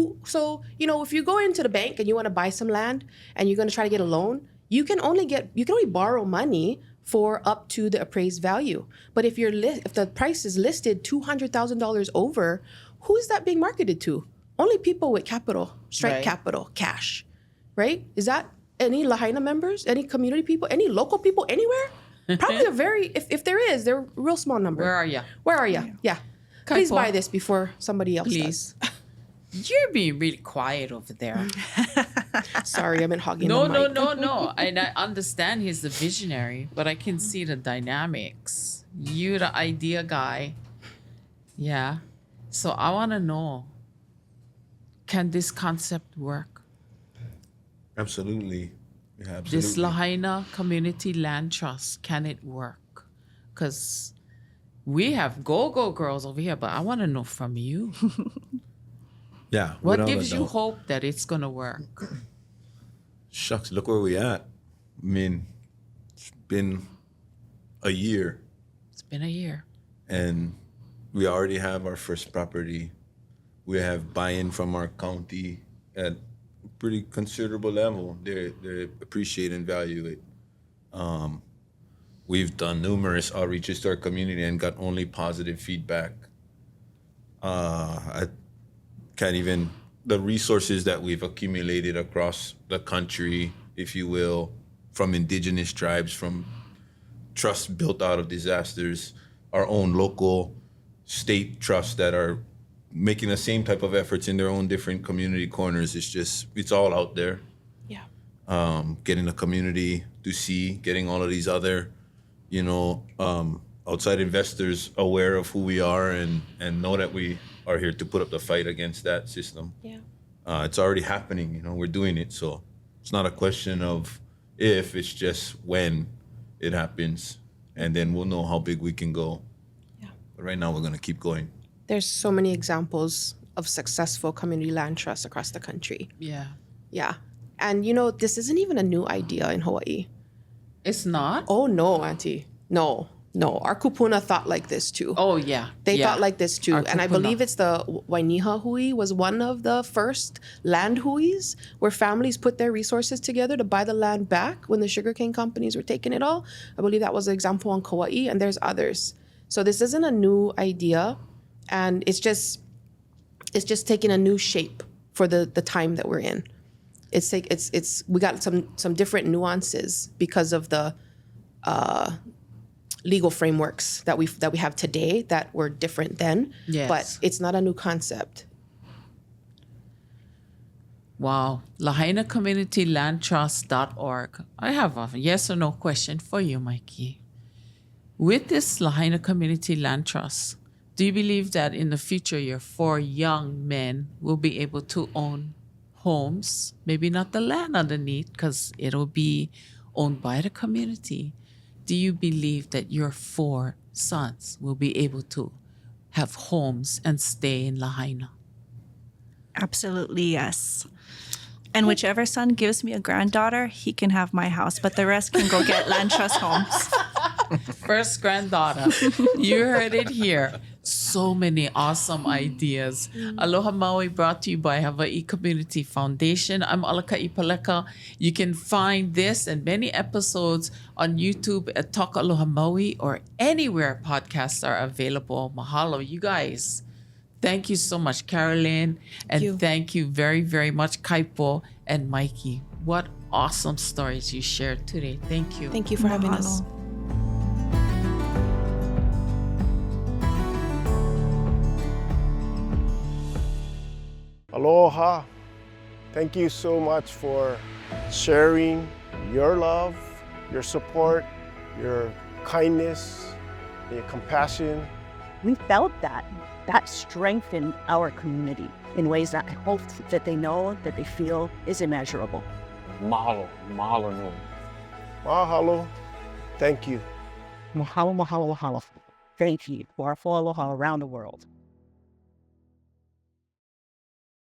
you go into the bank and you want to buy some land and you're going to try to get a loan, you can only borrow money for up to the appraised value. But if the price is listed $200,000 over, who is that being marketed to? Only people with capital, strike Right. capital, cash, right? Is that any Lahaina members, any community people, any local people anywhere? Probably if there is, they're a real small number. Where are you? Where are you? Yeah. Please Kaipo. buy this before somebody else Please. You're being really quiet over there. does. Sorry, I've been hogging No, the mic. no. And I understand he's the visionary, but I can see the dynamics. You the idea guy. Yeah. So I want to know, can this concept work? Absolutely. Yeah, absolutely. This Lahaina Community Land Trust, can it work? Because we have go-go girls over here, but I want to know from you. Yeah. What without a gives you doubt. hope that it's going to work? Shucks, look where we at. I mean, it's been a year It's been a year. and we already have our first property. We have buy-in from our county at a pretty considerable level. They appreciate and value it. We've done numerous outreaches to our community and got only positive feedback. I can't even, the resources that we've accumulated across the country, if you will, from indigenous tribes, from trusts built out of disasters, our own local state trusts that are making the same type of efforts in their own different community corners. It's all out there. Yeah. Getting the community to see, getting all of these other, outside investors aware of who we are and know that we are here to put up the fight against that system. Yeah. It's already happening, we're doing it. So it's not a question of if, it's just when it happens. And then we'll know how big we can go. Yeah. But right now we're going to keep going. There's so many examples of successful community land trusts across the country. Yeah. Yeah. And this isn't even a new idea in Hawaii. It's not? Oh no, Auntie. No. Our kupuna thought like this too. Oh, yeah. They yeah. thought like this too. Our And I kupuna. believe it's the Wainiha hui was one of the first land huis where families put their resources together to buy the land back when the sugarcane companies were taking it all. I believe that was an example on Kauai, and there's others. So this isn't a new idea, and it's just taking a new shape for the time that we're in. We got some different nuances because of the legal frameworks that we have today that were different then. Yes. But it's not a new concept. Wow. Lahaina Community Land Trust.org. I have a yes or no question for you, Mikey. With this Lahaina Community Land Trust, do you believe that in the future your 4 young men will be able to own homes? Maybe not the land underneath, because it'll be owned by the community. Do you believe that your 4 sons will be able to have homes and stay in Lahaina? Absolutely, yes. And whichever son gives me a granddaughter, he can have my house, but the rest can go get land trust homes. First granddaughter. You heard it here. So many awesome ideas. Aloha Maui brought to you by Hawaii Community Foundation. I'm Alaka Paleka. You can find this and many episodes on YouTube at Talk Aloha Maui or anywhere podcasts are available. Mahalo, you guys. Thank you so much, Carolyn. And thank you very, very much, Kaipo and Mikey. What awesome stories you shared today. Thank you. Thank you for having us. Aloha. Thank you so much for sharing your love, your support, your kindness, your compassion. We felt that strengthened our community in ways that I hope that they know, that they feel is immeasurable. Mahalo, mahalo nui. Mahalo. Thank you. Mahalo, mahalo, mahalo. Thank you for our full aloha around the world.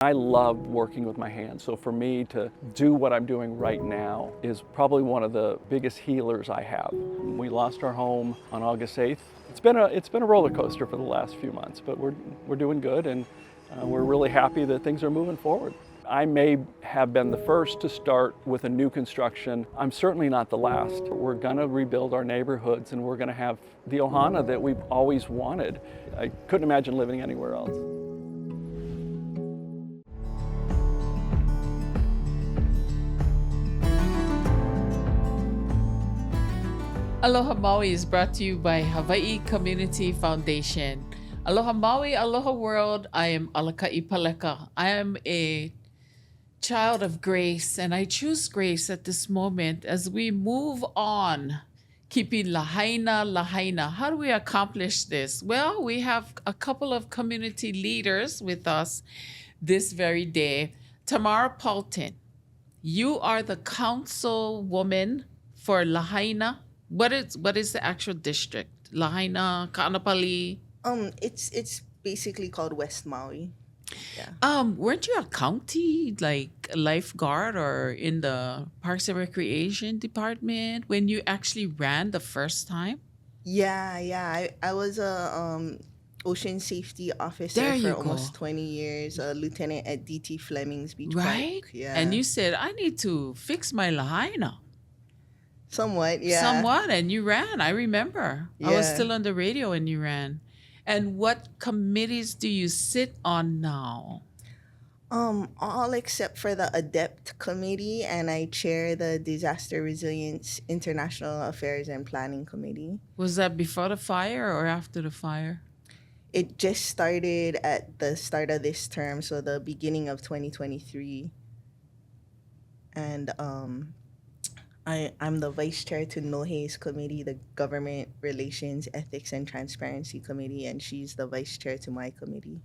I love working with my hands, so for me to do what I'm doing right now is probably one of the biggest healers I have. We lost our home on August 8th. It's been a roller coaster for the last few months, but we're doing good, and we're really happy that things are moving forward. I may have been the first to start with a new construction. I'm certainly not the last. We're gonna rebuild our neighborhoods, and we're gonna have the ohana that we've always wanted. I couldn't imagine living anywhere else. Aloha Maui is brought to you by Hawaii Community Foundation. Aloha Maui, aloha world. I am Alaka Paleka. I am a child of grace, and I choose grace at this moment as we move on, keeping Lahaina. How do we accomplish this? Well, we have a couple of community leaders with us this very day. Tamara Paltin, you are the councilwoman for Lahaina. What is the actual district? Lahaina, Kaanapali? It's basically called West Maui. Yeah. Weren't you a county like lifeguard or in the Parks and Recreation department when you actually ran the first time? Yeah. I was a ocean safety officer for almost 20 years, a lieutenant at DT Fleming's Beach Right? Park. Yeah. And you said, I need to fix my Lahaina. Somewhat, yeah. Somewhat, and you ran. I remember. I was Yeah. still on the radio when you ran. And what committees do you sit on now? All except for the ADEPT committee, and I chair the Disaster Resilience International Affairs and Planning Committee. Was that before the fire or after the fire? It just started at the start of this term, so the beginning of 2023. And I'm the vice chair to Nohe's committee, the Government Relations, Ethics, and Transparency Committee, and she's the vice chair to my committee.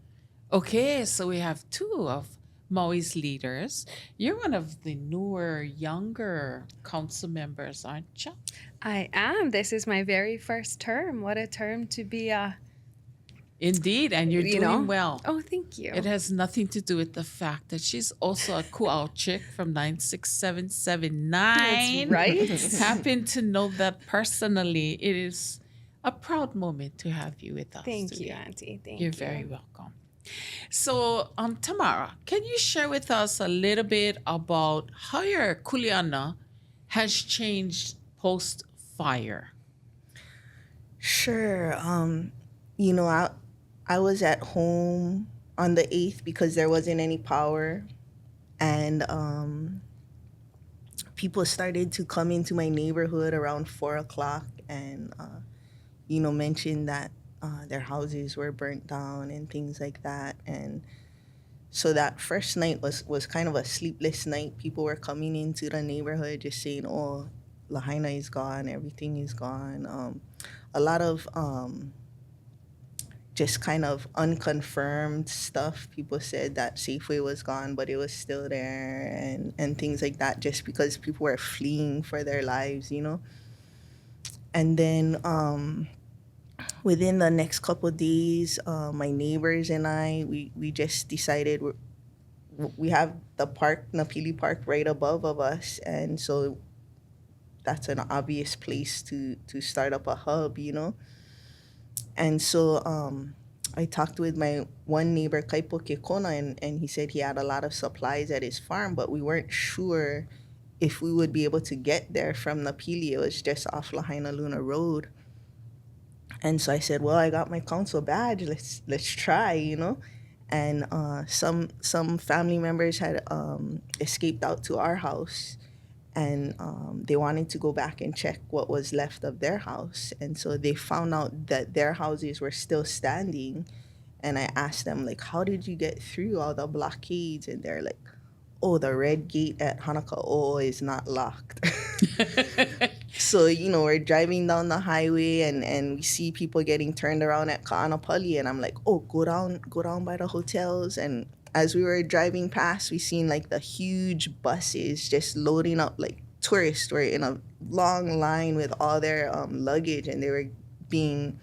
Okay, so we have 2 of Maui's leaders. You're one of the newer, younger council members, aren't you? I am. This is my very first term. What a term to be Indeed, and you're You doing know? well. Oh, thank you. It has nothing to do with the fact that she's also a Kuau chick from 96779. That's right. Happen to know that personally. It is a proud moment to have you with us. Thank you, today. Auntie. Thank You're you. very welcome. So, Tamara, can you share with us a little bit about how your kuleana has changed post-fire? Sure. You know, I was at home on the 8th because there wasn't any power, and people started to come into my neighborhood around 4 o'clock and you know, mention that their houses were burnt down and things like that. And so that first night was kind of a sleepless night. People were coming into the neighborhood just saying, oh, Lahaina is gone, everything is gone. A lot of just kind of unconfirmed stuff. People said that Safeway was gone, but it was still there, and things like that, just because people were fleeing for their lives, you know? And then within the next couple of days, my neighbors and I, we just decided we have the park, Napili Park, right above of us, and so that's an obvious place to start up a hub, you know? And so I talked with my one neighbor, Kaipo, Kekona, and he said he had a lot of supplies at his farm, but we weren't sure if we would be able to get there from Napili. It was just off Lahaina Luna Road. And so I said, well, I got my council badge. Let's try, you know? And some family members had escaped out to our house, and they wanted to go back and check what was left of their house. And so they found out that their houses were still standing. And I asked them, like, how did you get through all the blockades? And they're like, oh, the red gate at Hanaka'o is not locked. So, you know, we're driving down the highway and we see people getting turned around at Ka'anapali. And I'm like, oh, go down by the hotels. And as we were driving past, we seen like the huge buses just loading up, like tourists were in a long line with all their luggage, and they were being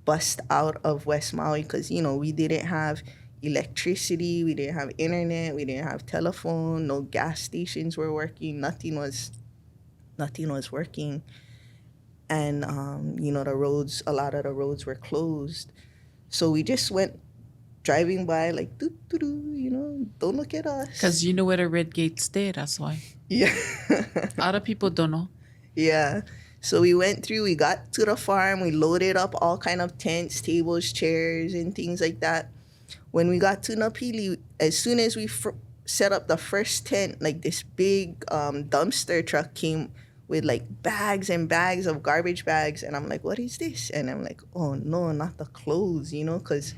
bussed out of West Maui because, you know, we didn't have electricity, we didn't have internet, we didn't have telephone, no gas stations were working, nothing was working. And, you know, a lot of the roads were closed. So we just went driving by like, doo-doo-doo, you know, don't look at us. Because you know where the red gates stay, that's why. Yeah. Other people don't know. Yeah. So we went through, we got to the farm, we loaded up all kind of tents, tables, chairs, and things like that. When we got to Napili, as soon as we set up the first tent, like this big dumpster truck came with like bags and bags of garbage bags. And I'm like, what is this? And I'm like, oh no, not the clothes, you know, because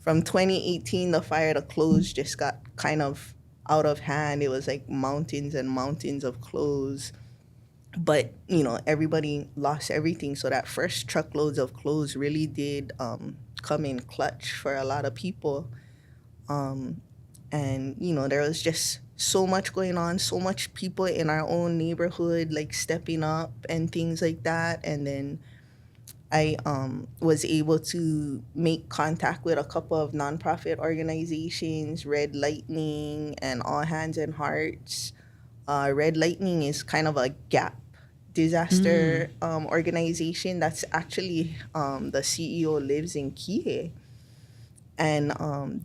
from 2018, the clothes just got kind of out of hand. It was like mountains and mountains of clothes. But, you know, everybody lost everything. So that first truckloads of clothes really did come in clutch for a lot of people. And, you know, there was just so much going on, so much people in our own neighborhood, like stepping up and things like that. And then I was able to make contact with a couple of nonprofit organizations, Red Lightning and All Hands and Hearts. Red Lightning is kind of a gap disaster organization that's actually the CEO lives in Kihei. And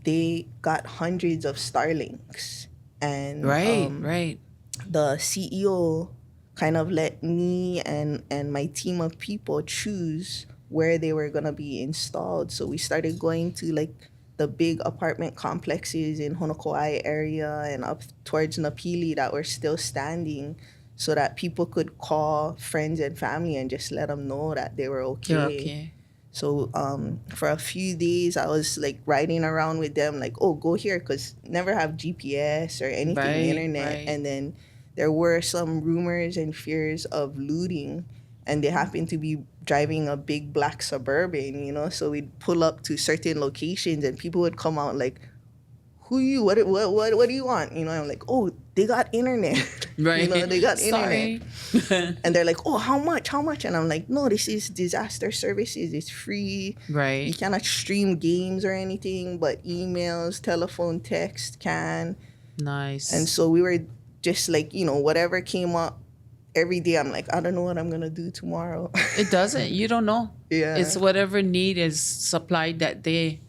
they got hundreds of Starlinks. And Right. the CEO kind of let me and my team of people choose where they were going to be installed. So we started going to like the big apartment complexes in Honokauai area and up towards Napili that were still standing, so that people could call friends and family and just let them know that they were okay. You're okay. So for a few days, I was like riding around with them like, oh, go here, because never have GPS or anything, internet. Right. And then there were some rumors and fears of looting, and they happened to be driving a big black Suburban, you know? So we'd pull up to certain locations and people would come out like, who you? What do you want? You know, I'm like, oh, they got internet. Right. You know, they got Sorry. internet. And they're like, oh, how much? And I'm like, no, this is disaster services. It's free. Right. You cannot stream games or anything, but emails, telephone, text can. Nice. And so we were just like, you know, whatever came up every day, I'm like, I don't know what I'm going to do tomorrow. It doesn't. You don't know. Yeah. It's whatever need is supplied that day.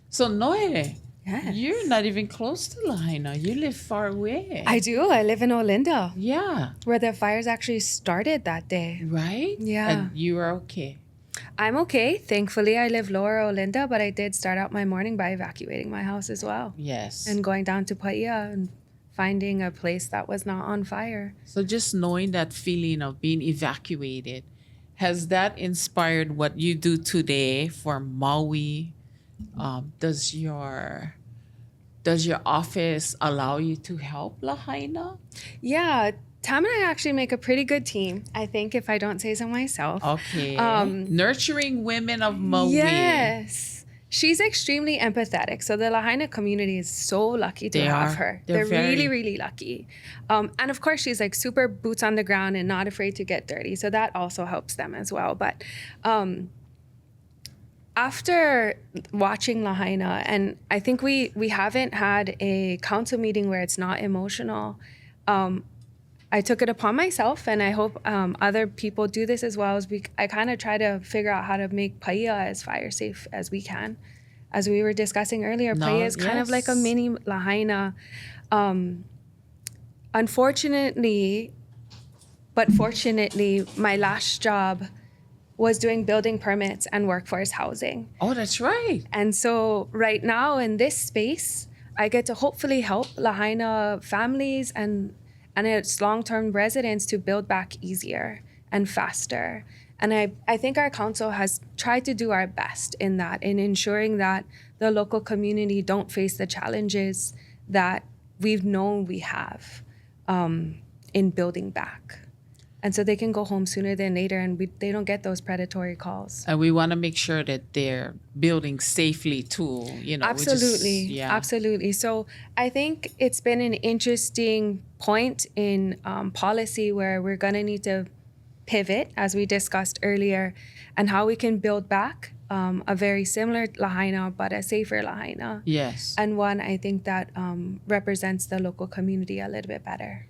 So, Noe, Yes. you're not even close to Lahaina. You live far away. I do. I live in Olinda, Yeah. where the fires actually started that day. Right? Yeah. And you are okay. I'm okay. Thankfully, I live lower Olinda, but I did start out my morning by evacuating my house as well. Yes. And going down to Paia and finding a place that was not on fire. So just knowing that feeling of being evacuated, has that inspired what you do today for Maui? Does your office allow you to help Lahaina? Yeah, Tam and I actually make a pretty good team, I think, if I don't say so myself. Okay. Nurturing women of Maui. Yes. She's extremely empathetic. So the Lahaina community is so lucky to have her. They're really, really lucky. And of course, she's like super boots on the ground and not afraid to get dirty. So that also helps them as well. But after watching Lahaina, and I think we haven't had a council meeting where it's not emotional, I took it upon myself, and I hope other people do this as well. I kind of try to figure out how to make Paia as fire safe as we can. As we were discussing earlier, Paia is kind of like a mini Lahaina. Unfortunately, but fortunately, my last job was doing building permits and workforce housing. Oh, that's right. And so right now in this space, I get to hopefully help Lahaina families and its long-term residents to build back easier and faster. And I think our council has tried to do our best in that, in ensuring that the local community don't face the challenges that we've known we have in building back. And so they can go home sooner than later, and they don't get those predatory calls. And we want to make sure that they're building safely too. You know, Absolutely. Absolutely. So I think it's been an interesting point in policy where we're going to need to pivot, as we discussed earlier, and how we can build back a very similar Lahaina, but a safer Lahaina. Yes. And one I think that represents the local community a little bit better.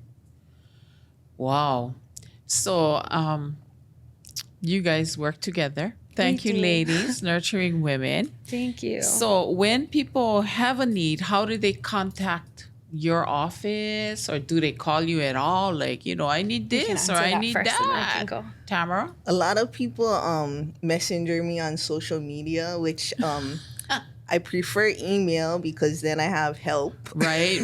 Wow. So you guys work together. Thank you, ladies, nurturing women. Thank you. So when people have a need, how do they contact your office, or do they call you at all? Like, you know, I need this or I need that. Tamara? A lot of people messenger me on social media, which I prefer email because then I have help. Right.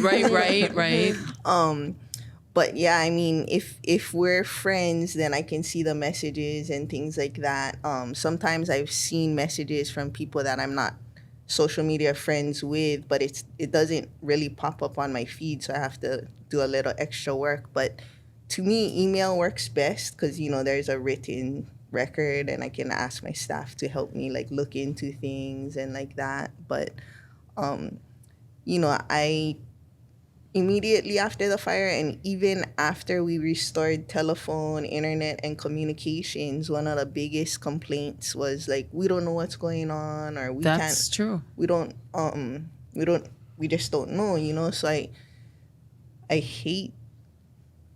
But yeah, I mean, if we're friends, then I can see the messages and things like that. Sometimes I've seen messages from people that I'm not social media friends with, but it doesn't really pop up on my feed, so I have to do a little extra work. But to me, email works best because, you know, there's a written record and I can ask my staff to help me like look into things and like that. But, you know, I immediately after the fire and even after we restored telephone, internet, and communications, one of the biggest complaints was like, we don't know what's going on, or we That's true. We just don't know, you know. So I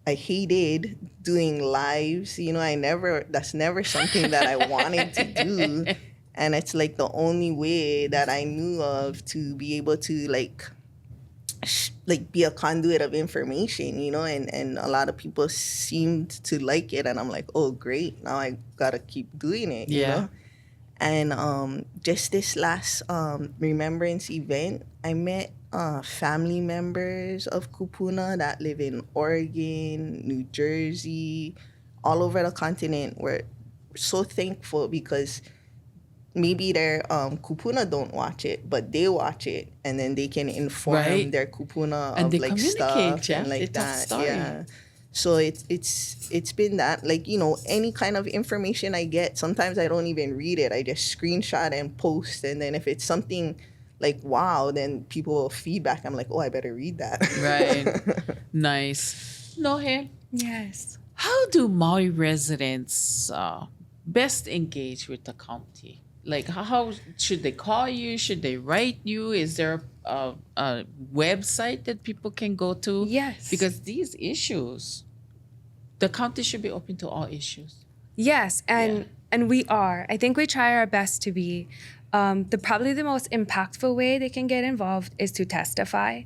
hated doing lives, you know. That's never something that I wanted to do, and it's like the only way that I knew of to be able to like be a conduit of information, you know, and a lot of people seemed to like it, and I'm like, oh great, now I gotta keep doing it, you know. And just this last remembrance event, I met family members of Kupuna that live in Oregon, New Jersey, all over the continent. We're so thankful because maybe their kupuna don't watch it, but they watch it, and then they can inform their kupuna and of like stuff and like that. Story. Yeah. So it's been that, like, you know, any kind of information I get, sometimes I don't even read it. I just screenshot and post, and then if it's something like, wow, then people will feedback. I'm like, oh, I better read that. Right. Nice. Nohe, Yes. how do Maui residents best engage with the county? Like, how should they call you? Should they write you? Is there a website that people can go to? Yes. Because these issues, the county should be open to all issues. Yes, and we are. I think we try our best to be. Probably the most impactful way they can get involved is to testify.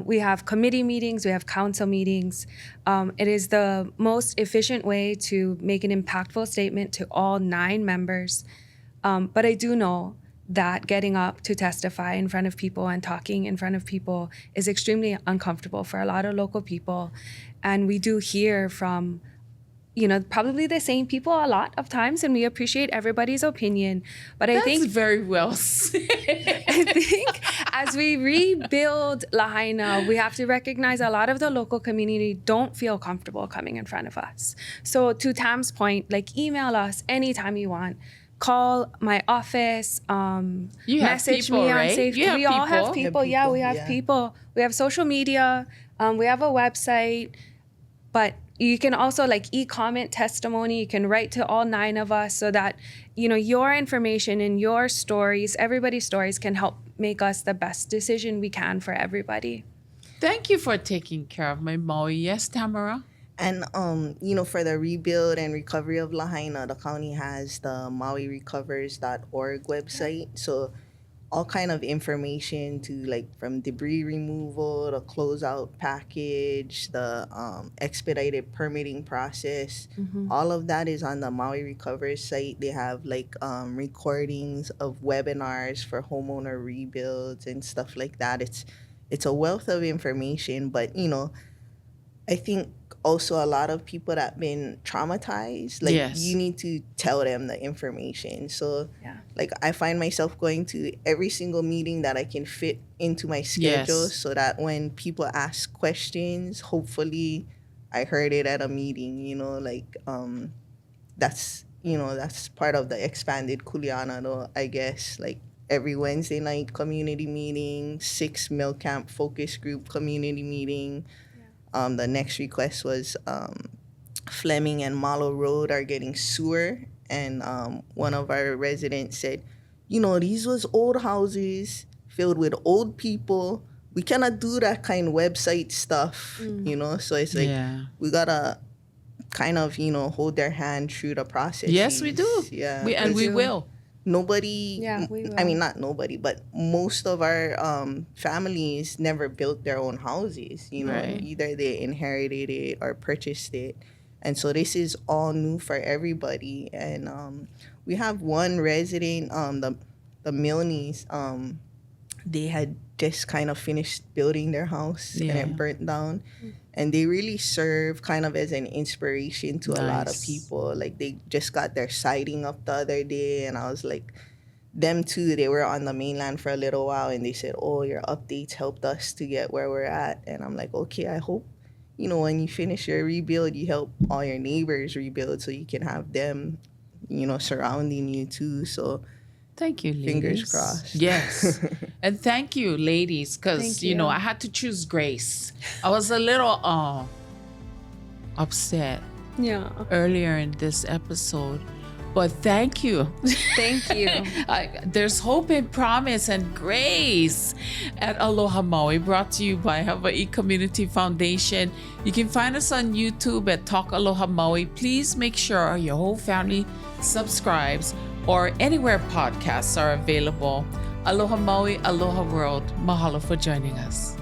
We have committee meetings, we have council meetings. It is the most efficient way to make an impactful statement to all 9 members. But I do know that getting up to testify in front of people and talking in front of people is extremely uncomfortable for a lot of local people. And we do hear from, probably the same people a lot of times, and we appreciate everybody's opinion. But I think That's very well said. I think as we rebuild Lahaina, we have to recognize a lot of the local community don't feel comfortable coming in front of us. So to Tam's point, like, email us anytime you want. Call my office, You have message people, me on right? Facebook. You have We all have people. people. Yeah, we have people. We have social media. We have a website. But you can also e-comment testimony. You can write to all 9 of us so that, your information and your stories, everybody's stories, can help make us the best decision we can for everybody. Thank you for taking care of my Maui. Yes, Tamara? And, for the rebuild and recovery of Lahaina, the county has the MauiRecovers.org website. So all kind of information to from debris removal, the closeout package, the expedited permitting process. All of that is on the Maui Recovers site. They have recordings of webinars for homeowner rebuilds and stuff like that. It's a wealth of information, but I think also a lot of people that been traumatized, Yes. you need to tell them the information. So I find myself going to every single meeting that I can fit into my schedule, so that when people ask questions, hopefully I heard it at a meeting, that's part of the expanded kuleana though, I guess. Every Wednesday night community meeting, 6 Mill Camp focus group community meeting. The next request was Fleming and Malo Road are getting sewer. And one of our residents said, these was old houses filled with old people. We cannot do that kind of website stuff, So it's we got to kind of, hold their hand through the process. Yes, we do. Yeah. We will. Nobody, we will. I mean, not nobody, but most of our families never built their own houses. Right. Either they inherited it or purchased it. And so this is all new for everybody. And we have one resident, the Milneys, they had just kind of finished building their house and it burnt down. And they really serve kind of as an inspiration to a lot of people. They just got their siding up the other day, and I was like, them too, they were on the mainland for a little while, and they said, oh, your updates helped us to get where we're at. And I'm like, okay, I hope, when you finish your rebuild, you help all your neighbors rebuild so you can have them, surrounding you too. So thank you, ladies. Fingers crossed. Yes. And thank you, ladies, because, I had to choose Grace. I was a little upset earlier in this episode, but thank you. Thank you. There's hope and promise and grace at Aloha Maui, brought to you by Hawaii Community Foundation. You can find us on YouTube at Talk Aloha Maui. Please make sure your whole family subscribes, or anywhere podcasts are available. Aloha Maui, aloha world. Mahalo for joining us.